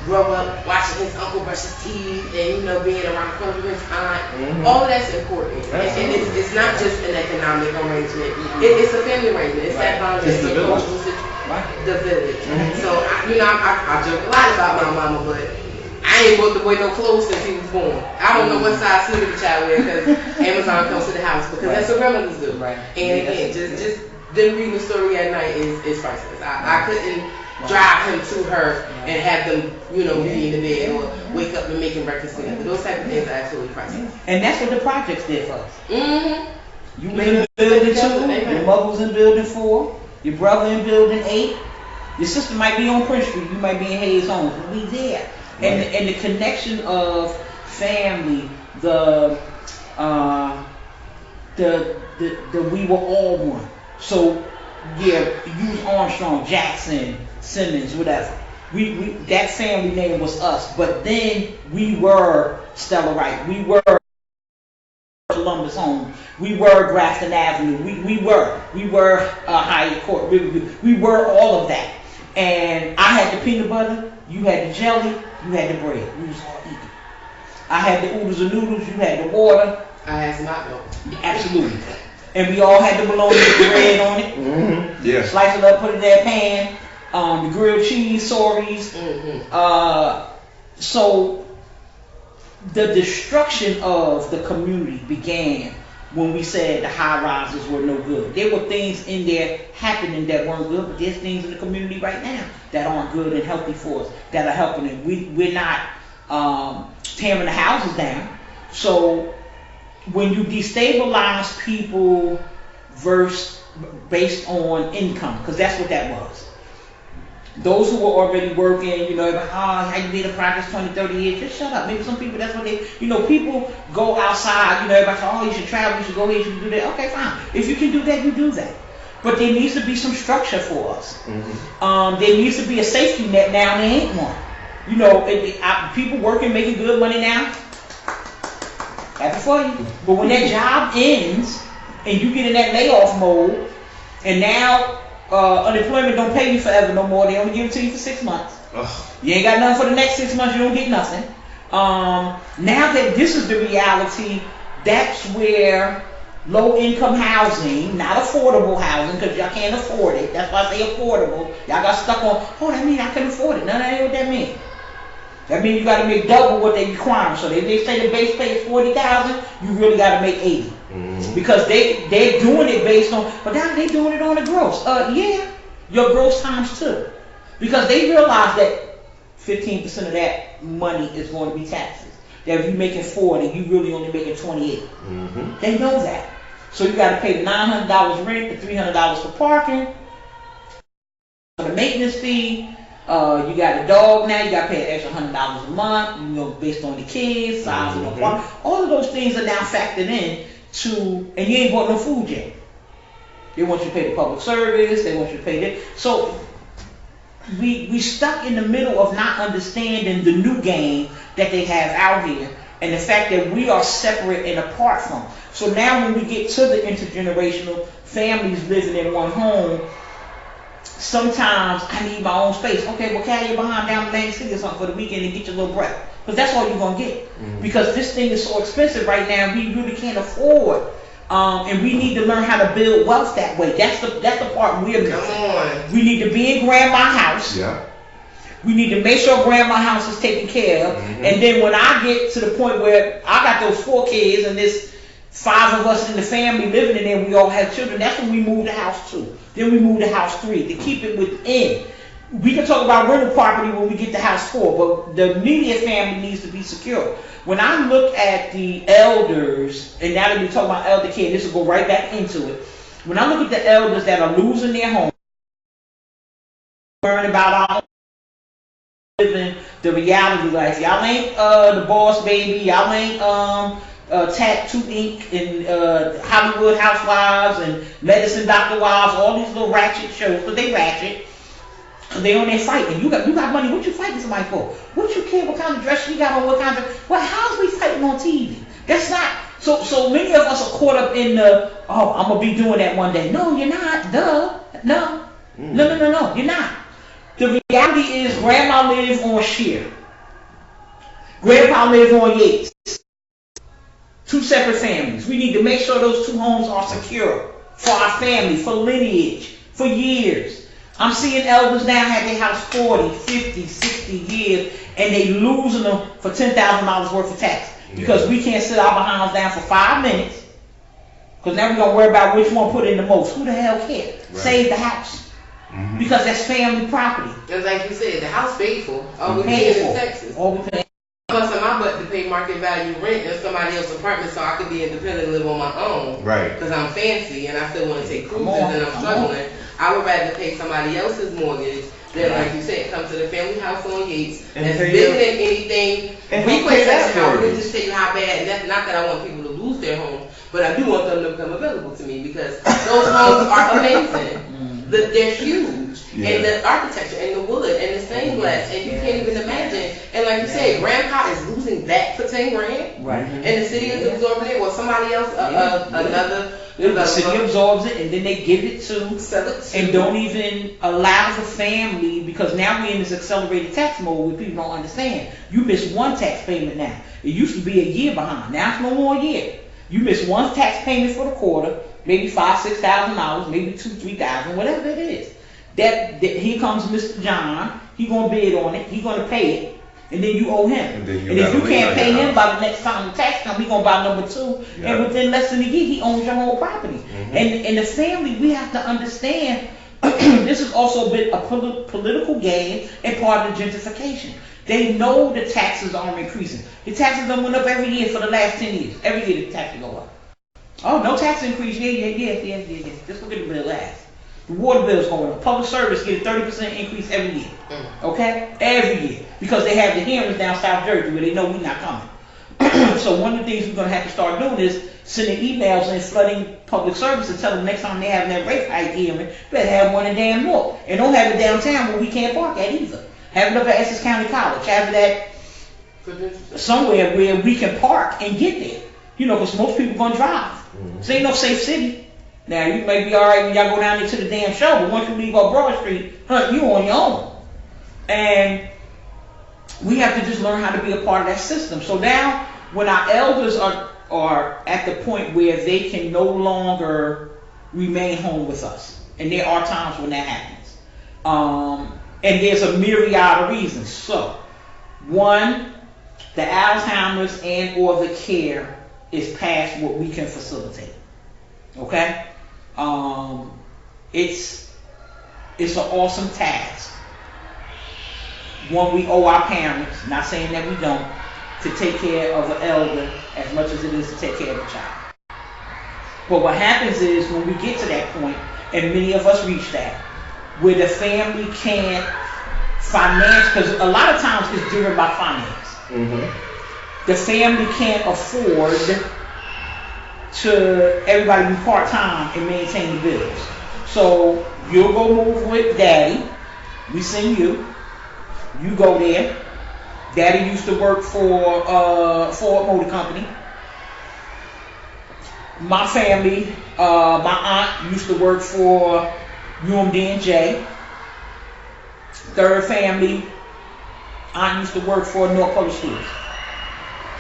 grow up watching his uncle brush his teeth and, being around the corner with his aunt. All of that's important. And it's not just an economic arrangement. It's a family arrangement. It's that bonding. It's the village. The village. So, I joke a lot about my mama, but I ain't bought the boy no clothes since he was born. I don't know what size sneaker the child wear because Amazon comes to the house because that's what grandmothers do. And again, just them reading the story at night is priceless. I couldn't drive him to her and have them, be in the bed or wake up and making breakfast together. Those type of things are absolutely priceless. And that's what the projects did for us. You was in building 2, your mother was in building 4, your brother in building 8, your sister might be on Prince Street, you might be in Hayes Homes, but we there. And the connection of family, the we were all one. So yeah, use Armstrong, Jackson, Simmons, whatever. We that family name was us. But then we were Stella Wright. We were Columbus Home. We were Grafton Avenue. We were Hyatt Court. We were all of that. And I had the peanut butter. You had the jelly. You had the bread. We was all eating. I had the oodles and noodles. You had the water. I had some hot milk. Absolutely. And we all had the bologna with the bread on it. Yeah. Slice it up, put it in that pan. The grilled cheese, sorries. So the destruction of the community began when we said the high rises were no good. There were things in there happening that weren't good, but there's things in the community right now that aren't good and healthy for us, that are helping it. We're not tearing the houses down. So when you destabilize people based on income, because that's what that was. Those who were already working, how you did a practice 20, 30 years, just shut up. Maybe some people, that's what they, people go outside, everybody say, you should travel, you should go here, you should do that. Okay, fine. If you can do that, you do that. But there needs to be some structure for us. There needs to be a safety net now, and there ain't one. People working, making good money now, happy for you. But when that job ends, and you get in that layoff mode, and now unemployment don't pay you forever no more. They only give it to you for 6 months. You ain't got nothing for the next 6 months. You don't get nothing. Now that this is the reality, that's where low-income housing, not affordable housing, because y'all can't afford it. That's why I say affordable. Y'all got stuck on, that means I can afford it. No, that ain't what that means. That means you got to make double what they require. So if they say the base pay is $40,000, you really got to make $80,000. Because they're doing it based on, but now they doing it on the gross. Yeah, your gross times 2, because they realize that 15% of that money is going to be taxes. That if you're making 40, you really only making 28. They know that. So you got to pay the $900 rent, the $300 for parking, for the maintenance fee. You got a dog now, you got to pay an extra $100 a month, based on the kids, size of the apartment. All of those things are now factored in and you ain't bought no food yet. They want you to pay the public service, they want you to pay that. So we stuck in the middle of not understanding the new game that they have out here, and the fact that we are separate and apart from. So now when we get to the intergenerational families living in one home, sometimes I need my own space. Okay, well, carry your behind down to Atlantic City or something for the weekend and get your little breath. Because that's all you're going to get. Because this thing is so expensive right now, we really can't afford. And we need to learn how to build wealth that way. That's the part we're missing. We need to be in grandma's house. Yeah. We need to make sure grandma's house is taken care of. And then when I get to the point where I got those 4 kids and there's 5 of us in the family living in there, we all have children, that's when we move to house 2. Then we move to house 3 to keep it within. We can talk about rental property when we get to house 4, but the immediate family needs to be secure. When I look at the elders, and now that we talk about elder care, this will go right back into it. When I look at the elders that are losing their home, learn about our living the reality life. Y'all ain't the Boss Baby. Y'all ain't Tattoo Inc. and Hollywood Housewives and Medicine Dr. Wives. All these little ratchet shows, but they ratchet. They on there fighting. You got money. What you fighting somebody for? What you care what kind of dress you got on? What kind of how's we fighting on TV? That's not so many of us are caught up in the I'm gonna be doing that one day. No, you're not. Duh. No. No, you're not. The reality is grandma lives on Shear. Grandpa lives on Yates. Two separate families. We need to make sure those two homes are secure for our family, for lineage, for years. I'm seeing elders now have their house 40, 50, 60 years, and they losing them for $10,000 worth of tax. Because we can't sit our behinds down for 5 minutes. Because now we're going to worry about which one put in the most. Who the hell cares? Right. Save the house. Mm-hmm. Because that's family property. Just like you said, the house paid for. All we pay in Texas. All we pay. Busting my butt to pay market value rent in somebody else's apartment so I could be independent and live on my own. Right. Because I'm fancy and I still want to take cruises and I'm struggling. I would rather pay somebody else's mortgage than, like you said, come to the family house on Yates that's bigger than anything. We pay that for you. Just tell you how bad. And that's not that I want people to lose their homes, but I do want them to become available to me because those homes are amazing. They're huge, and the architecture, and the wood, and the stained glass, and you can't even imagine. And like you said, Grandpa is losing that for 10 grand, right? And the city is absorbing it, or somebody else, another. The city absorbs it, and then they give it to, and don't even allow the family, because now we're in this accelerated tax mode where people don't understand. You miss one tax payment now. It used to be a year behind. Now it's no more a year. You miss one tax payment for the quarter. Maybe $5,000-$6,000, maybe $2,000-$3,000, whatever it is. That here comes Mr. John. He gonna bid on it. He gonna pay it, and then you owe him. And if you can't pay him by the next time the tax comes, he gonna buy number 2. Yeah. And within less than a year, he owns your whole property. Mm-hmm. And the family, we have to understand. This is also a bit a political game and part of the gentrification. They know the taxes are increasing. The taxes have went up every year for the last 10 years. Every year the taxes go up. Oh, no tax increase. Yeah. Just look at the bill last. The water bill's going up. Public service get a 30% increase every year. Okay? Every year. Because they have the hearings down South Jersey where they know we're not coming. So one of the things we're going to have to start doing is sending emails and flooding public service and tell them next time they have that rate hike hearing, better have one in Dan North. And don't have it downtown where we can't park at either. Have it up at Essex County College. Have it at somewhere where we can park and get there. You know, because most people going to drive. This ain't no safe city. Now, you may be all right when y'all go down there to the damn show, but once you leave up Broad Street, you on your own. And we have to just learn how to be a part of that system. So now, when our elders are at the point where they can no longer remain home with us, and there are times when that happens. And there's a myriad of reasons. So, one, the Alzheimer's and or the care is past what we can facilitate. Okay? It's an awesome task. One we owe our parents, not saying that we don't, to take care of an elder as much as it is to take care of a child. But what happens is when we get to that point, and many of us reach that, where the family can't finance, because a lot of times it's driven by finance. Mm-hmm. The family can't afford to everybody be part-time and maintain the bills. So you'll go move with daddy. We send you. You go there. Daddy used to work for Ford Motor Company. My family, my aunt used to work for UMD&J. Third family, aunt used to work for North Public Schools.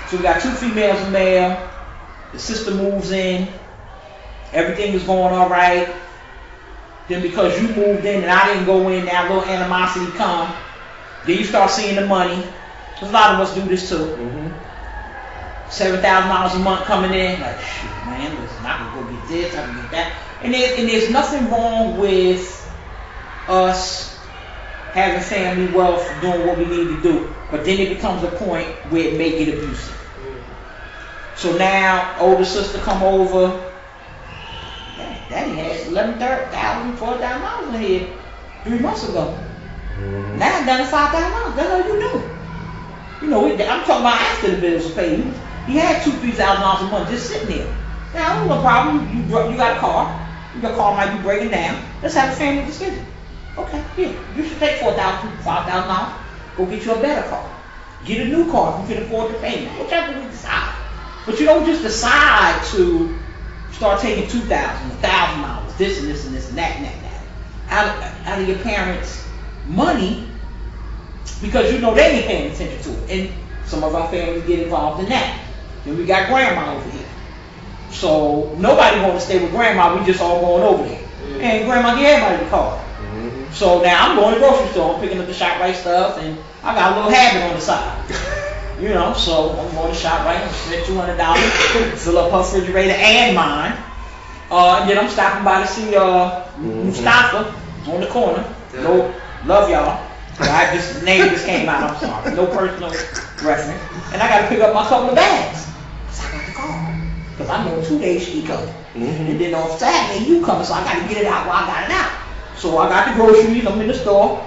So we got 2 females and male. The sister moves in. Everything is going all right. Then because you moved in and I didn't go in, that little animosity come. Then you start seeing the money. A lot of us do this too. Mm-hmm. $7,000 a month coming in. Like, shoot, man, listen, I can go get this, I can get that. And there's nothing wrong with us having family wealth, doing what we need to do. But then it becomes a point where it may get abusive. So now, older sister come over. Daddy had $11,000, $12,000 in here 3 months ago. Mm-hmm. Now I'm down to $5,000. That's all you do. You know, I'm talking about after the bills are paid. He had $2,000-$3,000 a month just sitting there. Now, no problem. You got a car. Your car might be breaking down. Let's have a family decision. Okay, here, you should take $5,000. Go get you a better car. Get a new car if you can afford the payment. Whichever we decide. But you don't just decide to start taking $2,000, $1,000, this and this and this and that and that and that out of your parents' money because you know they ain't paying attention to it. And some of our families get involved in that. Then we got grandma over here. So nobody want to stay with grandma. We just all going over there. Mm-hmm. And grandma give everybody the car. Mm-hmm. So now I'm going to the grocery store. I'm picking up the ShopRite stuff, and I got a little habit on the side. You know, so I'm going to ShopRite and spend $200, fill up her refrigerator and mine. And then I'm stopping by to see Mustafa on the corner. No, love y'all. The name just came out, I'm sorry. No personal reference. And I got to pick up my couple of bags. So I got the car. Because I know 2 days she coming. Mm-hmm. And then on Saturday you coming, so I got to get it out while I got it out. So I got the groceries, I'm in the store.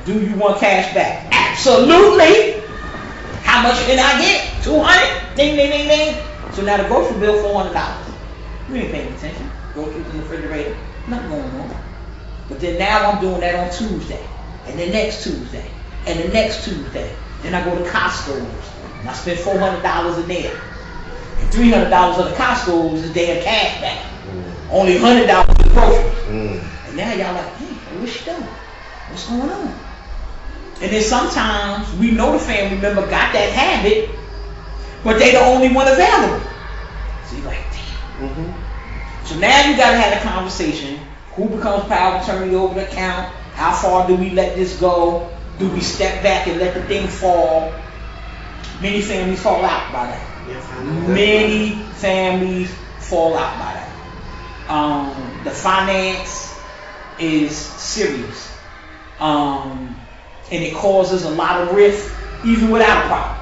Do you want cash back? Absolutely. How much did I get? $200? Ding, ding, ding, ding. So now the grocery bill, $400. You ain't paying attention. Groceries in the refrigerator, nothing going on. But then now I'm doing that on Tuesday. And the next Tuesday. And the next Tuesday. Then I go to Costco's. And I spend $400 in there. And $300 of the Costco's is damn cash back. Only $100 in groceries. And now y'all like, hey, what's she doing? What's going on? And then sometimes we know the family member got that habit, but they the only one available. So you're like, damn. Mm-hmm. So now you gotta have a conversation. Who becomes power of attorney over the account? How far do we let this go? Do we step back and let the thing fall? Many families fall out by that. Yes, many families fall out by that. The finance is serious. And it causes a lot of risk, even without a problem,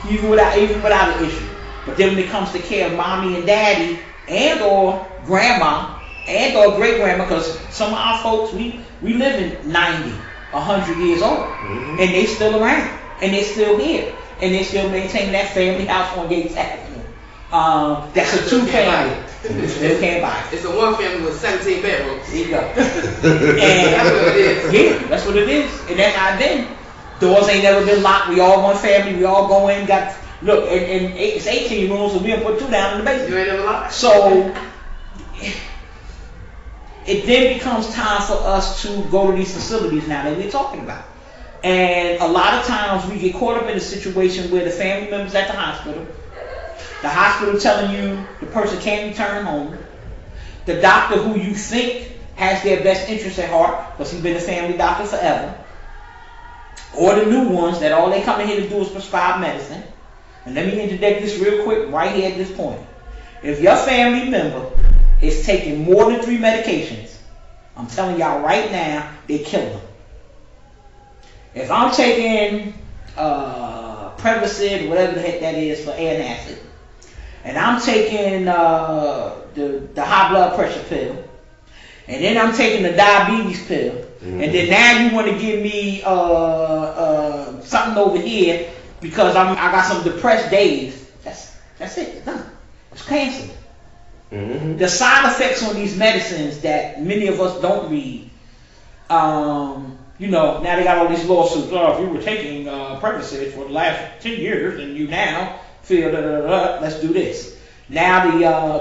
even without an issue. But then when it comes to care of mommy and daddy, and or grandma, and or great grandma, because some of our folks we live 90, 100 years old, and they still around, and they still here, and they still maintain that family house on Gates Avenue. That's a two family. Still can't buy it. It's a one family with 17 bedrooms. There you go. And that's what it is. Yeah, that's what it is. And that's how then. Doors ain't never been locked. We all one family. We all go in. Look, and it's 18 rooms, so we done put 2 down in the basement. You ain't never locked. So it then becomes time for us to go to these facilities now that we're talking about. And a lot of times we get caught up in a situation where the family members at the hospital telling you the person can't return home, the doctor who you think has their best interest at heart because he's been a family doctor forever, or the new ones that all they come in here to do is prescribe medicine. And let me interject this real quick right here at this point. If your family member is taking more than 3 medications, I'm telling y'all right now, they kill them. If I'm taking Prevacid, whatever the heck that is for antacid, and I'm taking the high blood pressure pill, and then I'm taking the diabetes pill, and then now you want to give me something over here because I got some depressed days. That's it. It's done. It's cancer. Mm-hmm. The side effects on these medicines that many of us don't read. Now they got all these lawsuits. Oh, if you were taking Prevacid for the last 10 years and you now feel let's do this. Now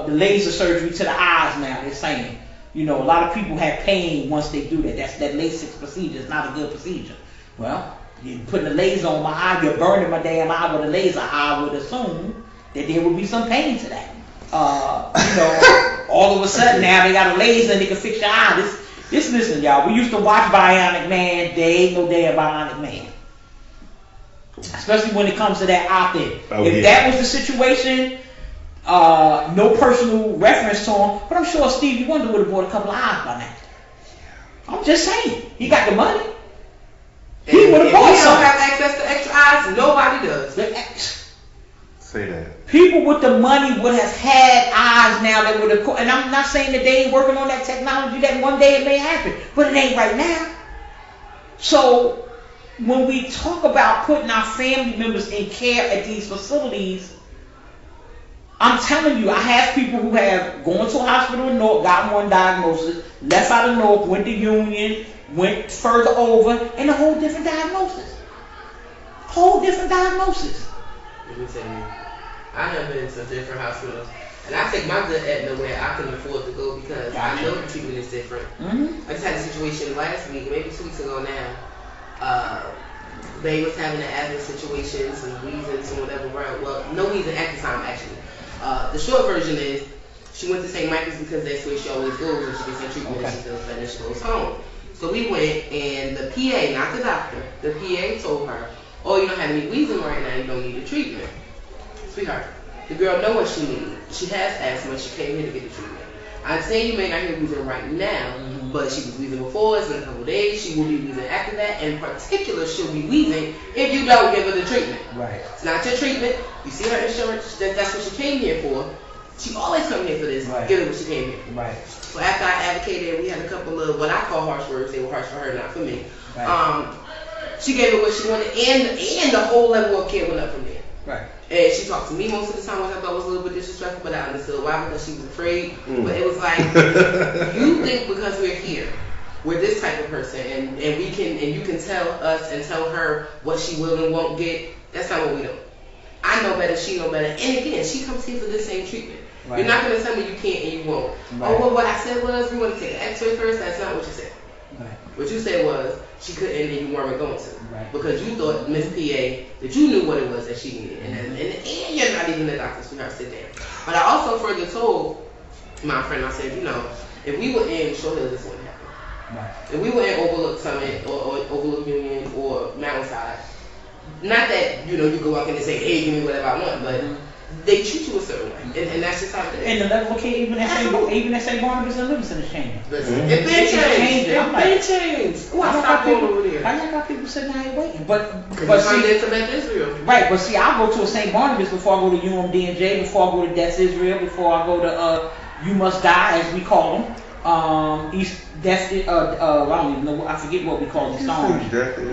the laser surgery to the eyes now, they're saying, a lot of people have pain once they do that. That LASIK procedure is not a good procedure. Well, you're putting a laser on my eye, you're burning my damn eye with a laser. I would assume that there would be some pain to that. All of a sudden now they got a laser and they can fix your eye. Listen, y'all, we used to watch Bionic Man. There ain't no damn Bionic Man. Especially when it comes to that op-ed. If that was the situation, no personal reference to him, but I'm sure Stevie Wonder would have bought a couple of eyes by now. I'm just saying. He got the money. He would have bought some. If we don't have access to extra eyes, nobody does. Say that. People with the money would have had eyes now that would have, and I'm not saying that they ain't working on that technology, that one day it may happen, but it ain't right now. So when we talk about putting our family members in care at these facilities, I'm telling you, I have people who have gone to a hospital in North, got one diagnosis, left out of North, went to Union, went further over, and a whole different diagnosis. Whole different diagnosis. Let me tell you, I have been to different hospitals, and I take my good Aetna where I can afford to go because I know the treatment is different. I just had a situation last week, maybe 2 weeks ago now. They was having an asthma situation, some wheezing, some whatever. Well, no wheezing at the time, actually. The short version is she went to St. Michael's because that's where she always goes and she gets her treatment and she feels better and she goes home. So we went and the PA, not the doctor, the PA told her, oh, you don't have any wheezing right now, you don't need the treatment. Sweetheart, the girl knows what she needs. She has asthma, she came here to get the treatment. I'm saying you may not hear wheezing right now, but she was wheezing before, it's been a couple of days, she will be wheezing after that, and in particular, she'll be wheezing if you don't give her the treatment. Right. It's not your treatment, you see her insurance, that's what she came here for. She always come here for this, give her what she came here for. Right. So after I advocated, we had a couple of what I call harsh words, they were harsh for her, not for me. Right. She gave her what she wanted, and the whole level of care went up from there. Right. And she talked to me most of the time, which I thought was a little bit disrespectful, but I understood why, because she was afraid. But it was like, you think because we're here, we're this type of person, and we can, and you can tell us and tell her what she will and won't get. That's not what we do. I know better, she know better. And again, she comes here for the same treatment. Right. You're not going to tell me you can't and you won't. Right. Oh, well, what I said was, we want to take an x-ray first. That's not what you said. Right. What you said was, she couldn't and you weren't going to. Right. Because you thought, Miss PA, that you knew what it was that she needed. And you're not even a doctor, sweetheart, sit down. But I also further told my friend, I said, you know, if we were in Short Hills, this wouldn't happen. Right. If we were in Overlook Summit or Overlook Union or Mountainside, not that, you know, you go walk in and say, hey, give me whatever I want, but they treat you a certain way. And that's just how it is. And the level of care, even at St. Barnabas and Livingston is changing. It been changed. It been changed. Oh, I stopped going over there. How y'all got people sitting out here waiting? But see, to Beth Israel. Right, but see, I go to a St. Barnabas before I go to UMDNJ, before I go to Death Israel, before I go to You Must Die, as we call them. I don't even know. I forget what we call these songs.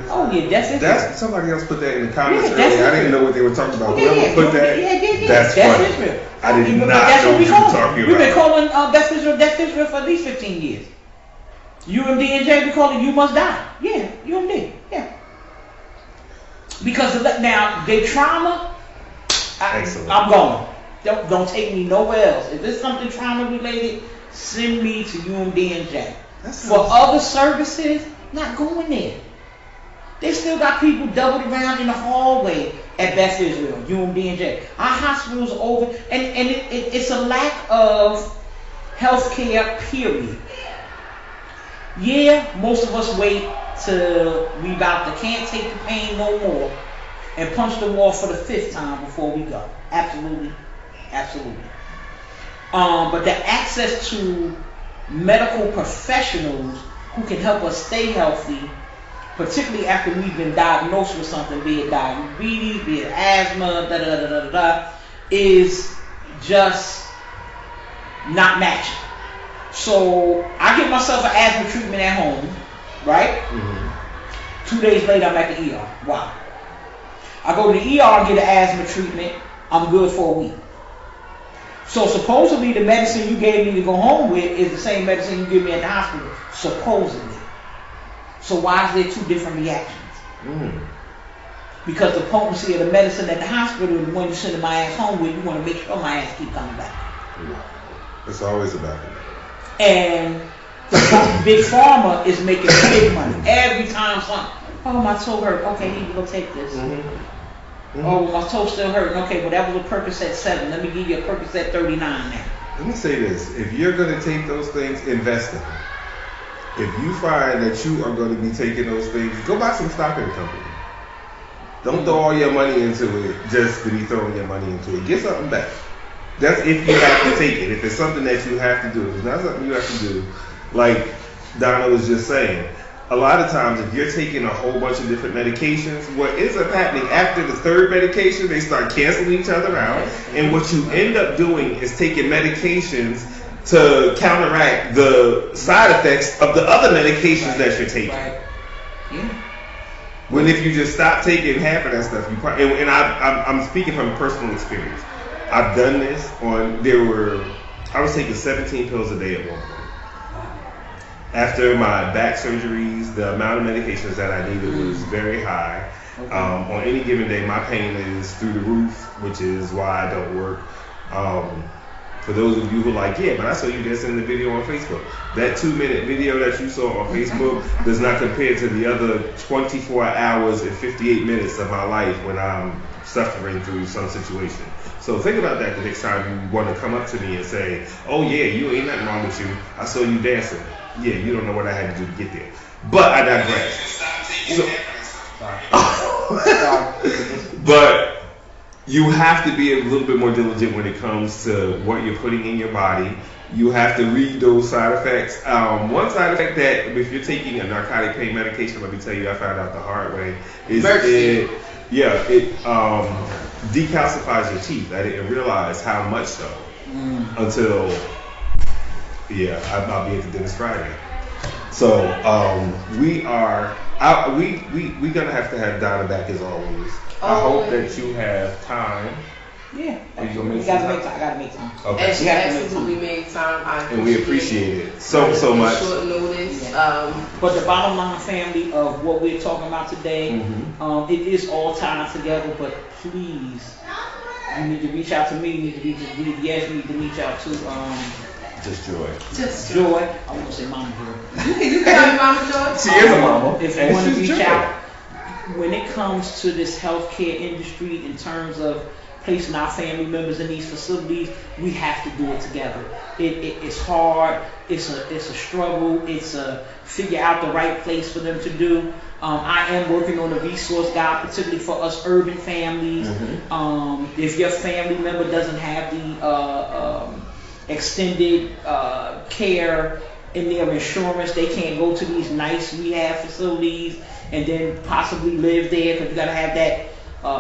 Oh yeah, Death Israel. That's somebody else put that in the comments earlier. I didn't know what they were talking about. Whoever put that, that's funny. Israel. I did not know what you were talking about. We've been calling Death Israel for at least 15 years. UMDNJ, we call it You Must Die. Yeah, UMD. Yeah. Because now their trauma, I'm going. Don't take me nowhere else. If it's something trauma related, send me to UMDNJ. For other services, not going there. They still got people doubled around in the hallway at Beth Israel, UMDNJ. Our hospital's over, and it's a lack of health care, period. Yeah, most of us wait till we about to can't take the pain no more and punch the wall for the 5th time before we go. Absolutely. Absolutely. But the access to medical professionals who can help us stay healthy, particularly after we've been diagnosed with something, be it diabetes, be it asthma, is just not matching. So I get myself an asthma treatment at home, right? 2 days later, I'm at the ER. Wow. I go to the ER and get an asthma treatment. I'm good for a week. So supposedly the medicine you gave me to go home with is the same medicine you give me at the hospital. Supposedly. So why is there 2 different reactions? Because the potency of the medicine at the hospital and the one you send my ass home with, you want to make sure my ass keep coming back. It's always about it. And Big Pharma is making big money every time something. Oh, my toe hurt. Okay, here you go, take this. Oh, my toe still hurting. Okay, well that was a Percocet 7. Let me give you a Percocet 39 now. Let me say this. If you're going to take those things, invest in them. If you find that you are going to be taking those things, go buy some stock in the company. Don't throw all your money into it just to be throwing your money into it. Get something back. That's if you have to take it. If it's something that you have to do. If it's not something you have to do, like Donna was just saying, a lot of times if you're taking a whole bunch of different medications, what ends up happening after the 3rd medication, they start canceling each other out. And what you end up doing is taking medications to counteract the side effects of the other medications that you're taking. When if you just stop taking half of that stuff, you probably, and I'm speaking from personal experience. I've done this I was taking 17 pills a day at one point. After my back surgeries, the amount of medications that I needed was very high. Okay. On any given day, my pain is through the roof, which is why I don't work. For those of you who are like, yeah, but I saw you dancing in the video on Facebook. That 2-minute video that you saw on Facebook does not compare to the other 24 hours and 58 minutes of my life when I'm suffering through some situation. So think about that the next time you want to come up to me and say, oh yeah, you ain't nothing wrong with you. I saw you dancing. Yeah, you don't know what I had to do to get there. But I digress. But you have to be a little bit more diligent when it comes to what you're putting in your body. You have to read those side effects. One side effect that if you're taking a narcotic pain medication, let me tell you, I found out the hard way, is it decalcifies your teeth. I didn't realize how much so until I'll be at the dentist Friday. So we're gonna have to have Donna back as always. I hope that you have time. Yeah, I gotta make time. Okay. And she absolutely made time. And we appreciate it so much. Short notice. Yeah. But the bottom line, family, of what we're talking about today, it is all tied together. But please, you need to reach out to me. You need to reach out to Just Joy. Joy. I want to say Mama Joy. You got Mama Joy. She is a mama. If you want to reach out, when it comes to this healthcare industry, in terms of placing our family members in these facilities, we have to do it together. It's hard. It's a struggle. It's a figure out the right place for them to do. I am working on a resource guide, particularly for us urban families. If your family member doesn't have the extended care in their insurance, they can't go to these nice rehab facilities and then possibly live there, because you got to have that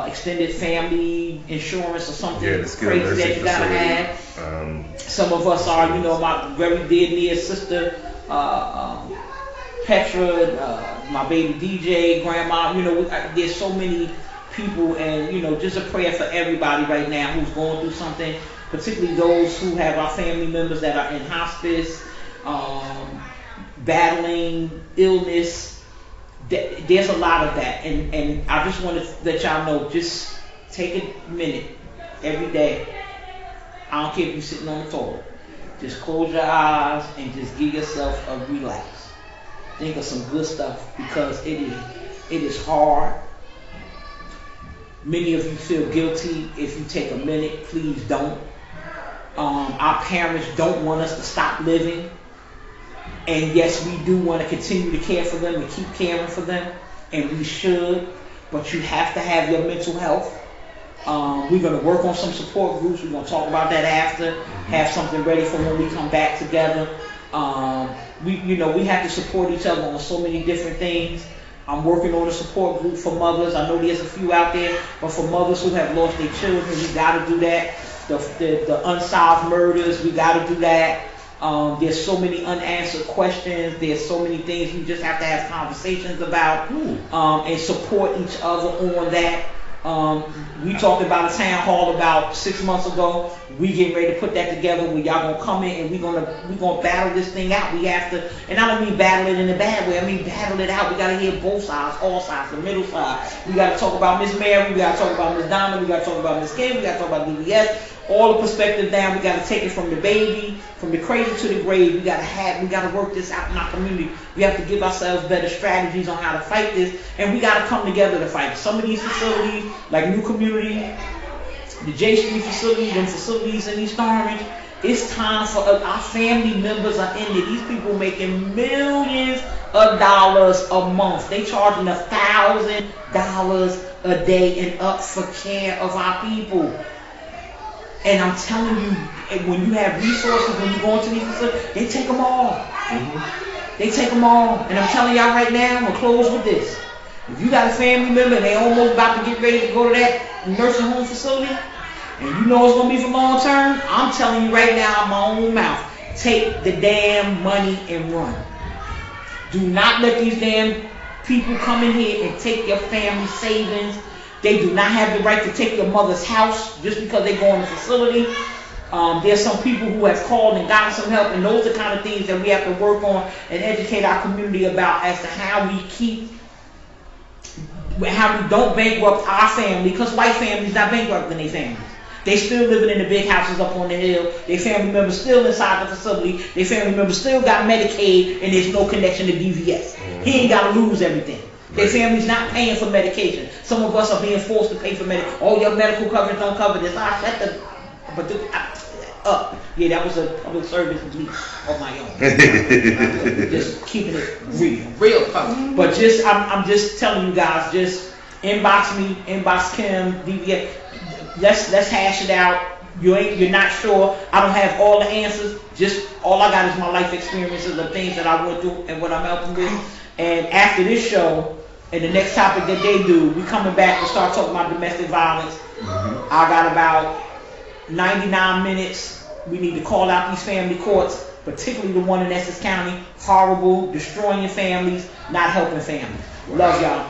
extended family insurance or something crazy that you got to have. Some of us are, my very dear sister, Petra, my baby DJ, grandma, there's so many people, and just a prayer for everybody right now who's going through something, particularly those who have our family members that are in hospice, battling illness. There's a lot of that, and I just want to let y'all know, just take a minute every day. I don't care if you're sitting on the toilet. Just close your eyes and just give yourself a relax. Think of some good stuff, because it is hard. Many of you feel guilty if you take a minute. Please don't. Our parents don't want us to stop living. And yes, we do want to continue to care for them and keep caring for them, and we should, but you have to have your mental health. We're going to work on some support groups. We're going to talk about that after, have something ready for when we come back together. We have to support each other on so many different things. I'm working on a support group for mothers. I know there's a few out there, but for mothers who have lost their children, we got to do that. The unsolved murders, we got to do that. There's so many unanswered questions. There's so many things we just have to have conversations about, and support each other on that. We talked about a town hall about 6 months ago. We getting ready to put that together where y'all gonna come in and we gonna battle this thing out. We have to, and I don't mean battle it in a bad way. I mean battle it out. We gotta hear both sides, all sides, the middle side. We gotta talk about Miss Mary. We gotta talk about Miss Donna. We gotta talk about Miss Kim. We gotta talk about DBS. All the perspective down. We gotta take it from the baby, from the cradle to the grave. We gotta work this out in our community. We have to give ourselves better strategies on how to fight this, and we gotta come together to fight. Some of these facilities, like New Community, the J Street facility, them facilities in East Orange, it's time for our family members are in there. These people making millions of dollars a month. They charging $1,000 a day and up for care of our people. And I'm telling you, when you have resources, when you go into these facilities, they take them all. They take them all. And I'm telling y'all right now, I'm going to close with this. If you got a family member and they almost about to get ready to go to that nursing home facility, and you know it's going to be for long term, I'm telling you right now, out my own mouth, take the damn money and run. Do not let these damn people come in here and take your family savings. They do not have the right to take your mother's house just because they go in the facility. There's some people who have called and gotten some help, and those are the kind of things that we have to work on and educate our community about as to how we don't bankrupt our family, because white families not bankrupting their families. They still living in the big houses up on the hill. Their family members still inside the facility. Their family members still got Medicaid, and there's no connection to DVS. He ain't got to lose everything. Their family's not paying for medication. Some of us are being forced to pay for medication. Oh, your medical coverage don't cover this. Yeah, that was a public service leak of my own. Just keeping it real public. But I'm just telling you guys, just inbox me, inbox Kim, DVS. Let's hash it out. You're not sure. I don't have all the answers. Just all I got is my life experiences, the things that I went through and what I'm helping with. And after this show, and the next topic that they do, we coming back to start talking about domestic violence. I got about 99 minutes. We need to call out these family courts, particularly the one in Essex County. Horrible, destroying families, not helping families. Love y'all.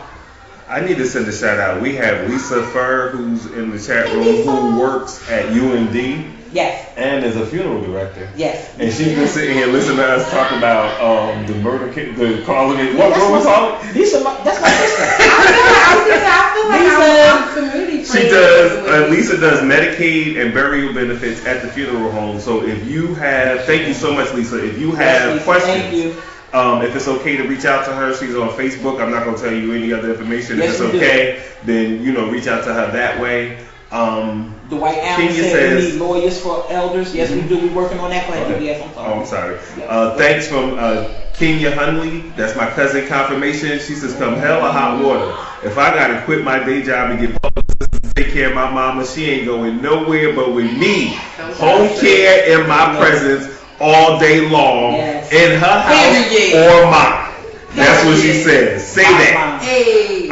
I need to send a shout out. We have Lisa Furr, who's in the chat room, who works at UND. Yes. And is a funeral director. Yes. And she's been sitting here listening to us talk about the murder, the calling it. What was it? Lisa, that's my sister. I feel like I'm community friends. She does. Lisa does Medicaid and burial benefits at the funeral home. So if you have, thank you so much, Lisa. If you have questions, thank you. If it's okay to reach out to her, she's on Facebook. I'm not going to tell you any other information. Yes, if it's okay, then reach out to her that way. Dwight Allen said we need lawyers for elders. Yes, we do. We're working on that. Okay. Yes, I'm sorry. Yes. Thanks from Kenya Hunley. That's my cousin confirmation. She says, come hell or hot water. If I got to quit my day job and get publicists to take care of my mama, she ain't going nowhere but with me. Home care in my presence all day long, in her house or mine. That's what she says. Say that. Hey.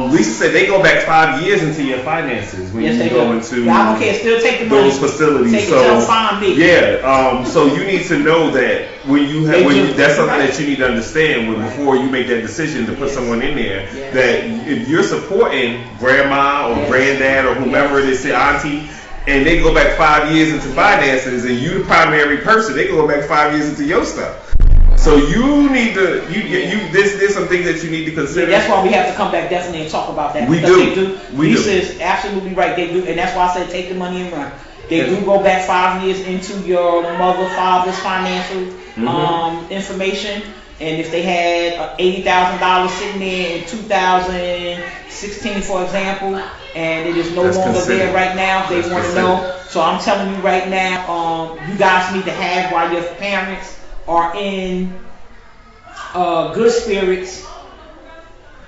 Lisa said they go back 5 years into your finances when you go into I don't care. Still take the money. Those facilities. Take it, find me. Yeah. So you need to know that when you have that's something that you need to understand before you make that decision to put someone in there. That if you're supporting grandma or granddad or whomever it is, say auntie, and they go back 5 years into finances, and you the primary person, they go back 5 years into your stuff. So you need to, there's some things that you need to consider. Yeah, that's why we have to come back definitely and talk about that. We do. Lisa is absolutely right. They do, and that's why I said take the money and run. They do go back 5 years into your mother, father's financial information. And if they had $80,000 sitting there in 2016, for example, and it is no longer there right now, they want to know. So I'm telling you right now, you guys need to have, while your parents are in good spirits,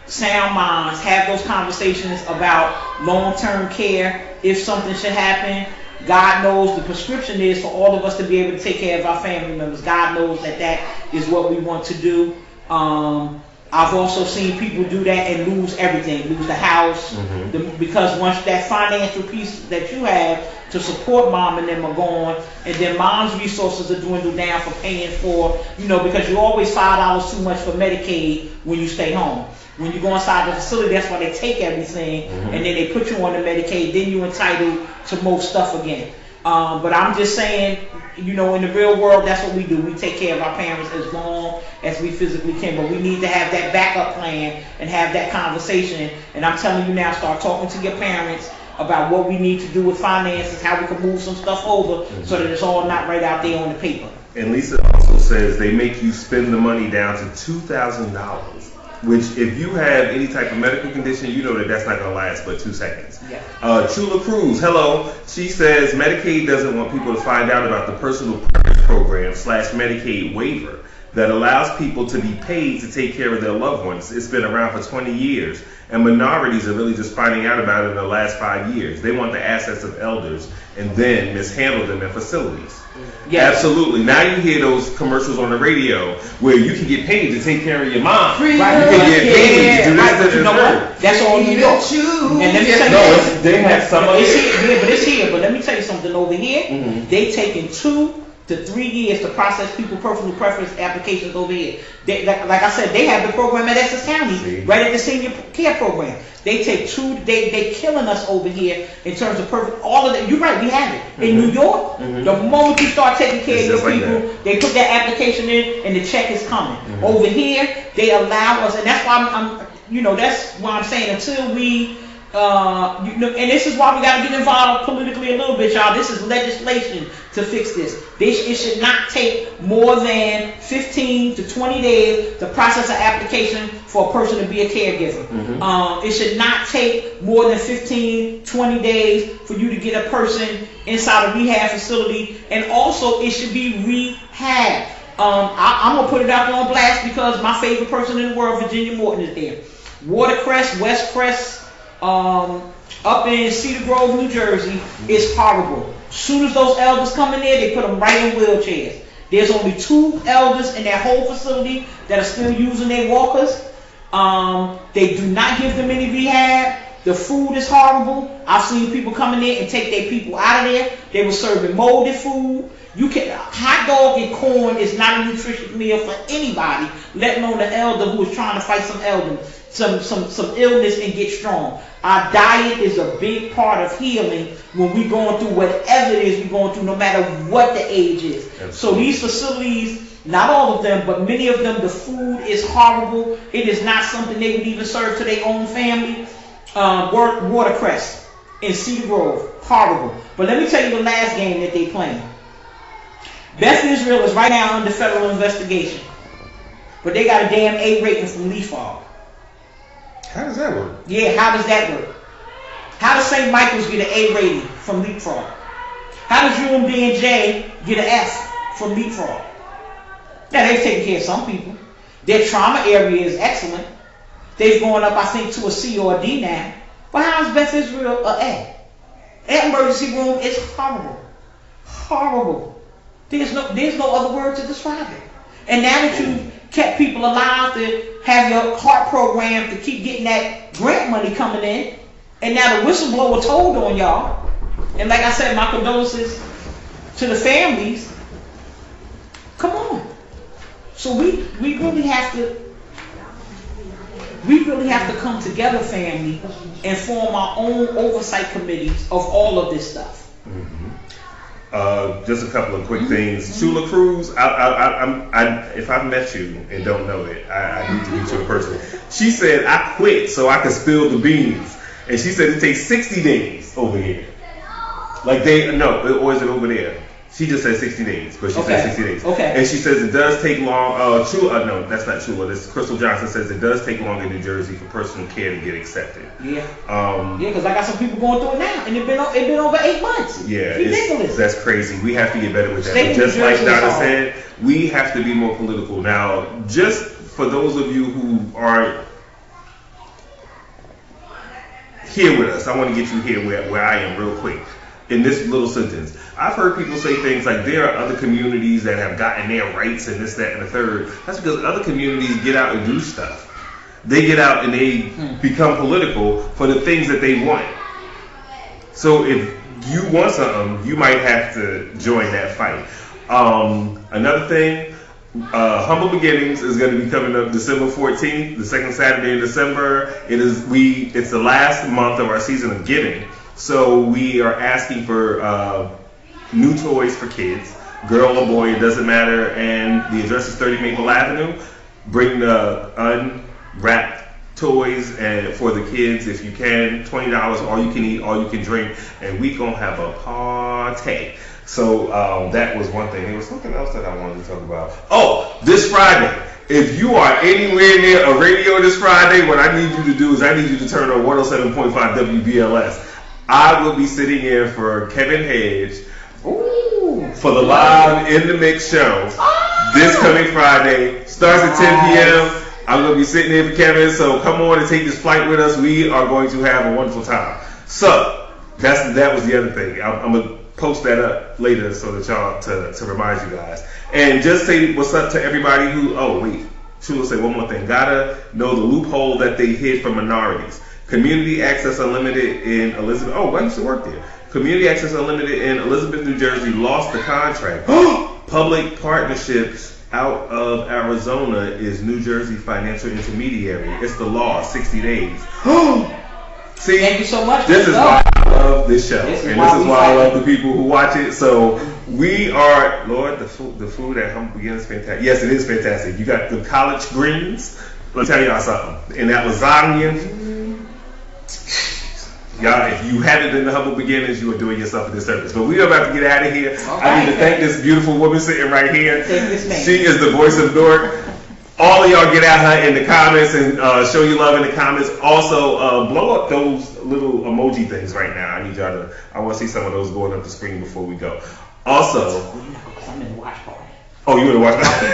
sound minds, have those conversations about long-term care. If something should happen, God knows the prescription is for all of us to be able to take care of our family members. God knows that is what we want to do. I've also seen people do that and lose everything, lose the house, because once that financial piece that you have to support mom and them are gone, and then mom's resources are dwindled down for paying for, because you're always $5 too much for Medicaid when you stay home. When you go inside the facility, that's why they take everything, and then they put you on the Medicaid, then you're entitled to most stuff again. But I'm just saying, in the real world, that's what we do. We take care of our parents as long as we physically can. But we need to have that backup plan and have that conversation. And I'm telling you now, start talking to your parents about what we need to do with finances, how we can move some stuff over so that it's all not right out there on the paper. And Lisa also says they make you spend the money down to $2,000. Which, if you have any type of medical condition, you know that's not going to last but 2 seconds. Chula Cruz, hello. She says Medicaid doesn't want people to find out about the personal preference program / Medicaid waiver that allows people to be paid to take care of their loved ones. It's been around for 20 years, and minorities are really just finding out about it in the last 5 years. They want the assets of elders and then mishandle them in facilities. Yes. Absolutely. Now you hear those commercials on the radio where you can get paid to take care of your mom. Right. You can get paid to do this. You know what? That's all New York. And let me tell you, they have some of it. But it's here. But let me tell you something over here. They taking 2 to 3 years to process people personal preference applications over here. Like I said, they have the program at Essex County, right at the senior care program. They take they killing us over here in terms of perfect, all of that. You're right, we have it. In New York, the moment you start taking care of your people, they put that application in and the check is coming. Over here, they allow us, and that's why that's why I'm saying until we, and this is why we got to get involved politically a little bit, y'all. This is legislation to fix this. It should not take more than 15 to 20 days to process an application for a person to be a caregiver. It should not take more than 15, 20 days for you to get a person inside a rehab facility. And also, it should be rehab. I'm going to put it out there on blast because my favorite person in the world, Virginia Morton, is there. Watercrest, West Crest, up in Cedar Grove, New Jersey, is horrible. As soon as those elders come in there, they put them right in wheelchairs. There's only 2 elders in that whole facility that are still using their walkers. They do not give them any rehab. The food is horrible. I've seen people come in there and take their people out of there. They were serving molded food. Hot dog and corn is not a nutritious meal for anybody, let alone the elder who is trying to fight some illness and get strong. Our diet is a big part of healing when we're going through whatever it is we're going through, no matter what the age is. Absolutely. So these facilities, not all of them, but many of them, the food is horrible. It is not something they would even serve to their own family. Watercrest in Cedar Grove, horrible. But let me tell you the last game that they playing. Beth Israel is right now under federal investigation, but they got a damn A rating from Leapfrog. How does that work? Yeah, how does that work? How does St. Michael's get an A rating from Leapfrog? How does UMD&J get an F from Leapfrog? Now, they've taken care of some people. Their trauma area is excellent. They've gone up, I think, to a C or a D now. But how is Beth Israel an A? That emergency room is horrible. Horrible. There's no other word to describe it. And now that you've kept people alive to have your heart program to keep getting that grant money coming in, and now the whistleblower told on y'all, and like I said, my condolences to the families. Come on. So we really have to come together, family, and form our own oversight committees of all of this stuff. Just a couple of quick things. Shula Cruz, if I've met you and don't know it, I need to meet you in person. She said, I quit so I could spill the beans. And she said it takes 60 days over here. Or is it over there? She just said 60 days, but she said 60 days. Okay. And she says it does take long. No, that's not Chula. This Crystal Johnson says it does take long in New Jersey for personal care to get accepted. Yeah. Because I got some people going through it now, and it been over 8 months. Yeah. It's ridiculous. That's crazy. We have to get better with that. But just like Donna said, we have to be more political. Now, just for those of you who aren't here with us, I want to get you here where I am real quick. In this little sentence, I've heard people say things like there are other communities that have gotten their rights and this, that, and the third. That's because other communities get out and do stuff. They get out and they become political for the things that they want. So if you want something, you might have to join that fight. Another thing, Humble Beginnings is going to be coming up December 14th, the second Saturday in December. It's the last month of our season of giving. So we are asking for new toys for kids, girl or boy, it doesn't matter. And the address is 30 Maple Avenue. Bring the unwrapped toys for the kids if you can. $20, all you can eat, all you can drink, and we gonna have a party. So that was one thing. There was something else that I wanted to talk about. Oh, this Friday. If you are anywhere near a radio this Friday, what I need you to do is I need you to turn on 107.5 WBLS. I will be sitting in for Kevin Hedge for the Live in the Mix show this coming Friday. Starts at 10 p.m. I'm going to be sitting in for Kevin, so come on and take this flight with us. We are going to have a wonderful time. So that was the other thing. I'm going to post that up later so that y'all to remind you guys. And just say what's up to everybody who. Oh wait, Shula say one more thing. Gotta know the loophole that they hid for minorities. Community Access Unlimited in Elizabeth. Oh, I used to work there. Community Access Unlimited in Elizabeth, New Jersey lost the contract. public partnerships out of Arizona is New Jersey Financial Intermediary. It's the law, 60 days. See, thank you so much. This is why I love this show, and this is why I love the people who watch it. So we are, Lord, the food at Humble Beginnings is fantastic. Yes, it is fantastic. You got the collard greens. Let me tell y'all something. And that lasagna, y'all, if you haven't been to Humble Beginnings, you are doing yourself a disservice. But we are about to get out of here. Okay. I need to thank this beautiful woman sitting right here. She is the voice of Newark. All of y'all get at her in the comments and show your love in the comments. Also, blow up those little emoji things right now. I need y'all to, I want to see some of those going up the screen before we go. Also, I'm in the watch party. Oh, you in the watch party?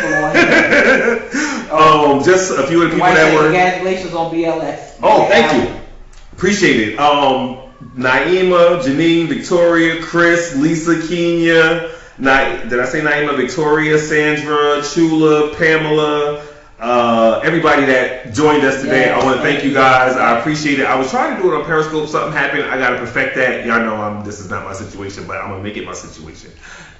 Just a few of the people that were. Congratulations on BLS. Oh, thank you. Appreciate it. Naima, Janine, Victoria, Chris, Lisa, Kenya. Did I say Naima, Victoria, Sandra, Chula, Pamela, everybody that joined us today. I want to thank you guys. I appreciate it. I was trying to do it on Periscope. Something happened. I got to perfect that. Y'all know this is not my situation, but I'm going to make it my situation.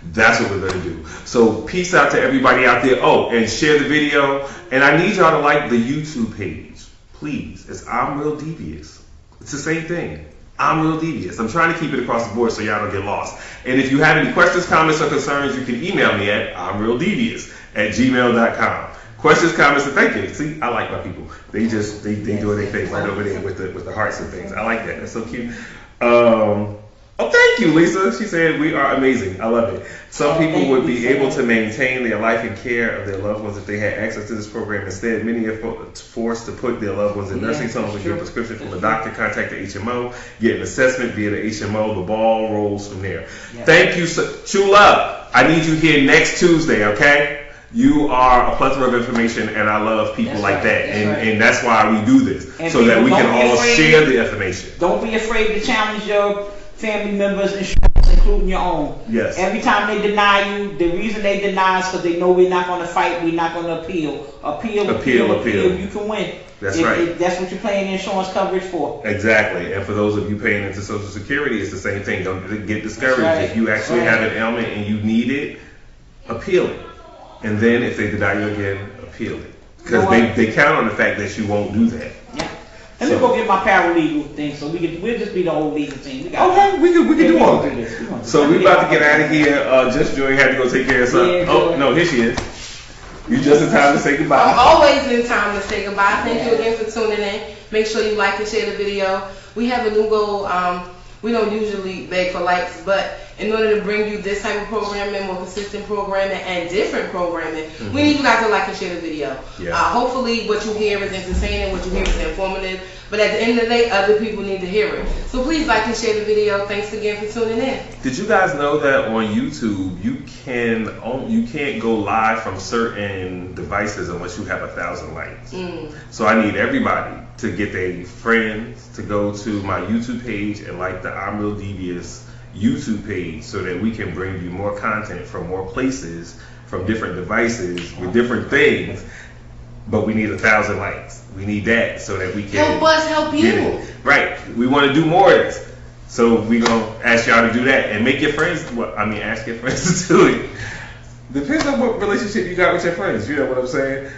That's what we're going to do. So peace out to everybody out there. Oh, and share the video. And I need y'all to like the YouTube page. Please. It's I'm Real Devious. It's the same thing. I'm Real Devious. I'm trying to keep it across the board so y'all don't get lost. And if you have any questions, comments, or concerns, you can email me at imrealdevious@gmail.com. Questions, comments, and thank you. See, I like my people. They doing their thing right over there with the hearts and things. I like that. That's so cute. Oh, thank you, Lisa. She said we are amazing. I love it. Some people would be able to maintain their life and care of their loved ones if they had access to this program. Instead, many are forced to put their loved ones in nursing homes and get a prescription from a doctor, contact the HMO, get an assessment via the HMO. The ball rolls from there. Yes. Thank you, Chula. I need you here next Tuesday, okay? You are a plethora of information, and I love people like that. And that's why we do this, and so that we can all share the information. Don't be afraid to challenge your family members' insurance, including your own. Yes. Every time they deny you, the reason they deny is because they know we're not going to fight, we're not going to appeal. Appeal. You can win. That's right. That's what you're paying insurance coverage for. Exactly. And for those of you paying into Social Security, it's the same thing. Don't get discouraged. If you actually have an ailment and you need it, appeal it. And then if they deny you again, appeal it. Because they count on the fact that you won't do that. Yeah. Let me go get my paralegal thing so we'll just be the whole legal team. We can do all of it. So we're about to get out of here. Just Joy had to go take care of something. Yeah, oh, no, here she is. You just in time to say goodbye. I'm always in time to say goodbye. Thank you again for tuning in. Make sure you like and share the video. We have a new goal. We don't usually beg for likes, but in order to bring you this type of programming, more consistent programming, and different programming, we need you guys to like and share the video. Yeah. Hopefully what you hear is entertaining, what you hear is informative, but at the end of the day, other people need to hear it. So please like and share the video. Thanks again for tuning in. Did you guys know that on YouTube, you can't go live from certain devices unless you have 1,000 likes? So I need everybody to get their friends to go to my YouTube page and like the I'm Real Devious YouTube page so that we can bring you more content from more places, from different devices, with different things. But we need 1,000 likes. We need that so that we can help us help you. Right. We want to do more of this. So we're going to ask y'all to do that. And make your friends, ask your friends to do it. Depends on what relationship you got with your friends. You know what I'm saying?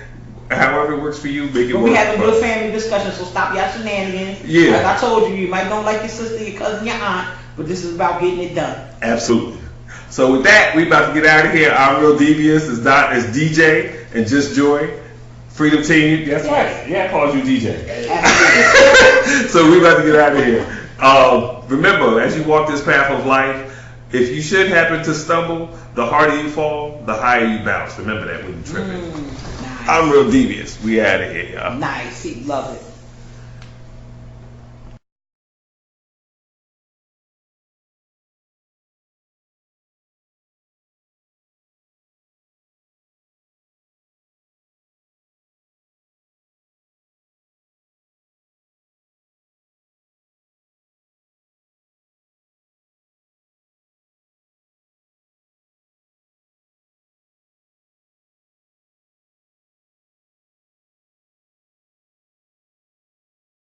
However it works for you, make it work. We having good family discussions, so stop your shenanigans. Yeah. Like I told you, you might don't like your sister, your cousin, your aunt, but this is about getting it done. Absolutely. So with that, we about to get out of here. I'm Real Devious. It's DJ and Just Joy. Freedom Team. That's right. Yeah, I called you DJ. So we about to get out of here. Remember, as you walk this path of life, if you should happen to stumble, the harder you fall, the higher you bounce. Remember that when you're tripping. Nice. I'm Real Devious. We out of here, y'all. Nice. Love it.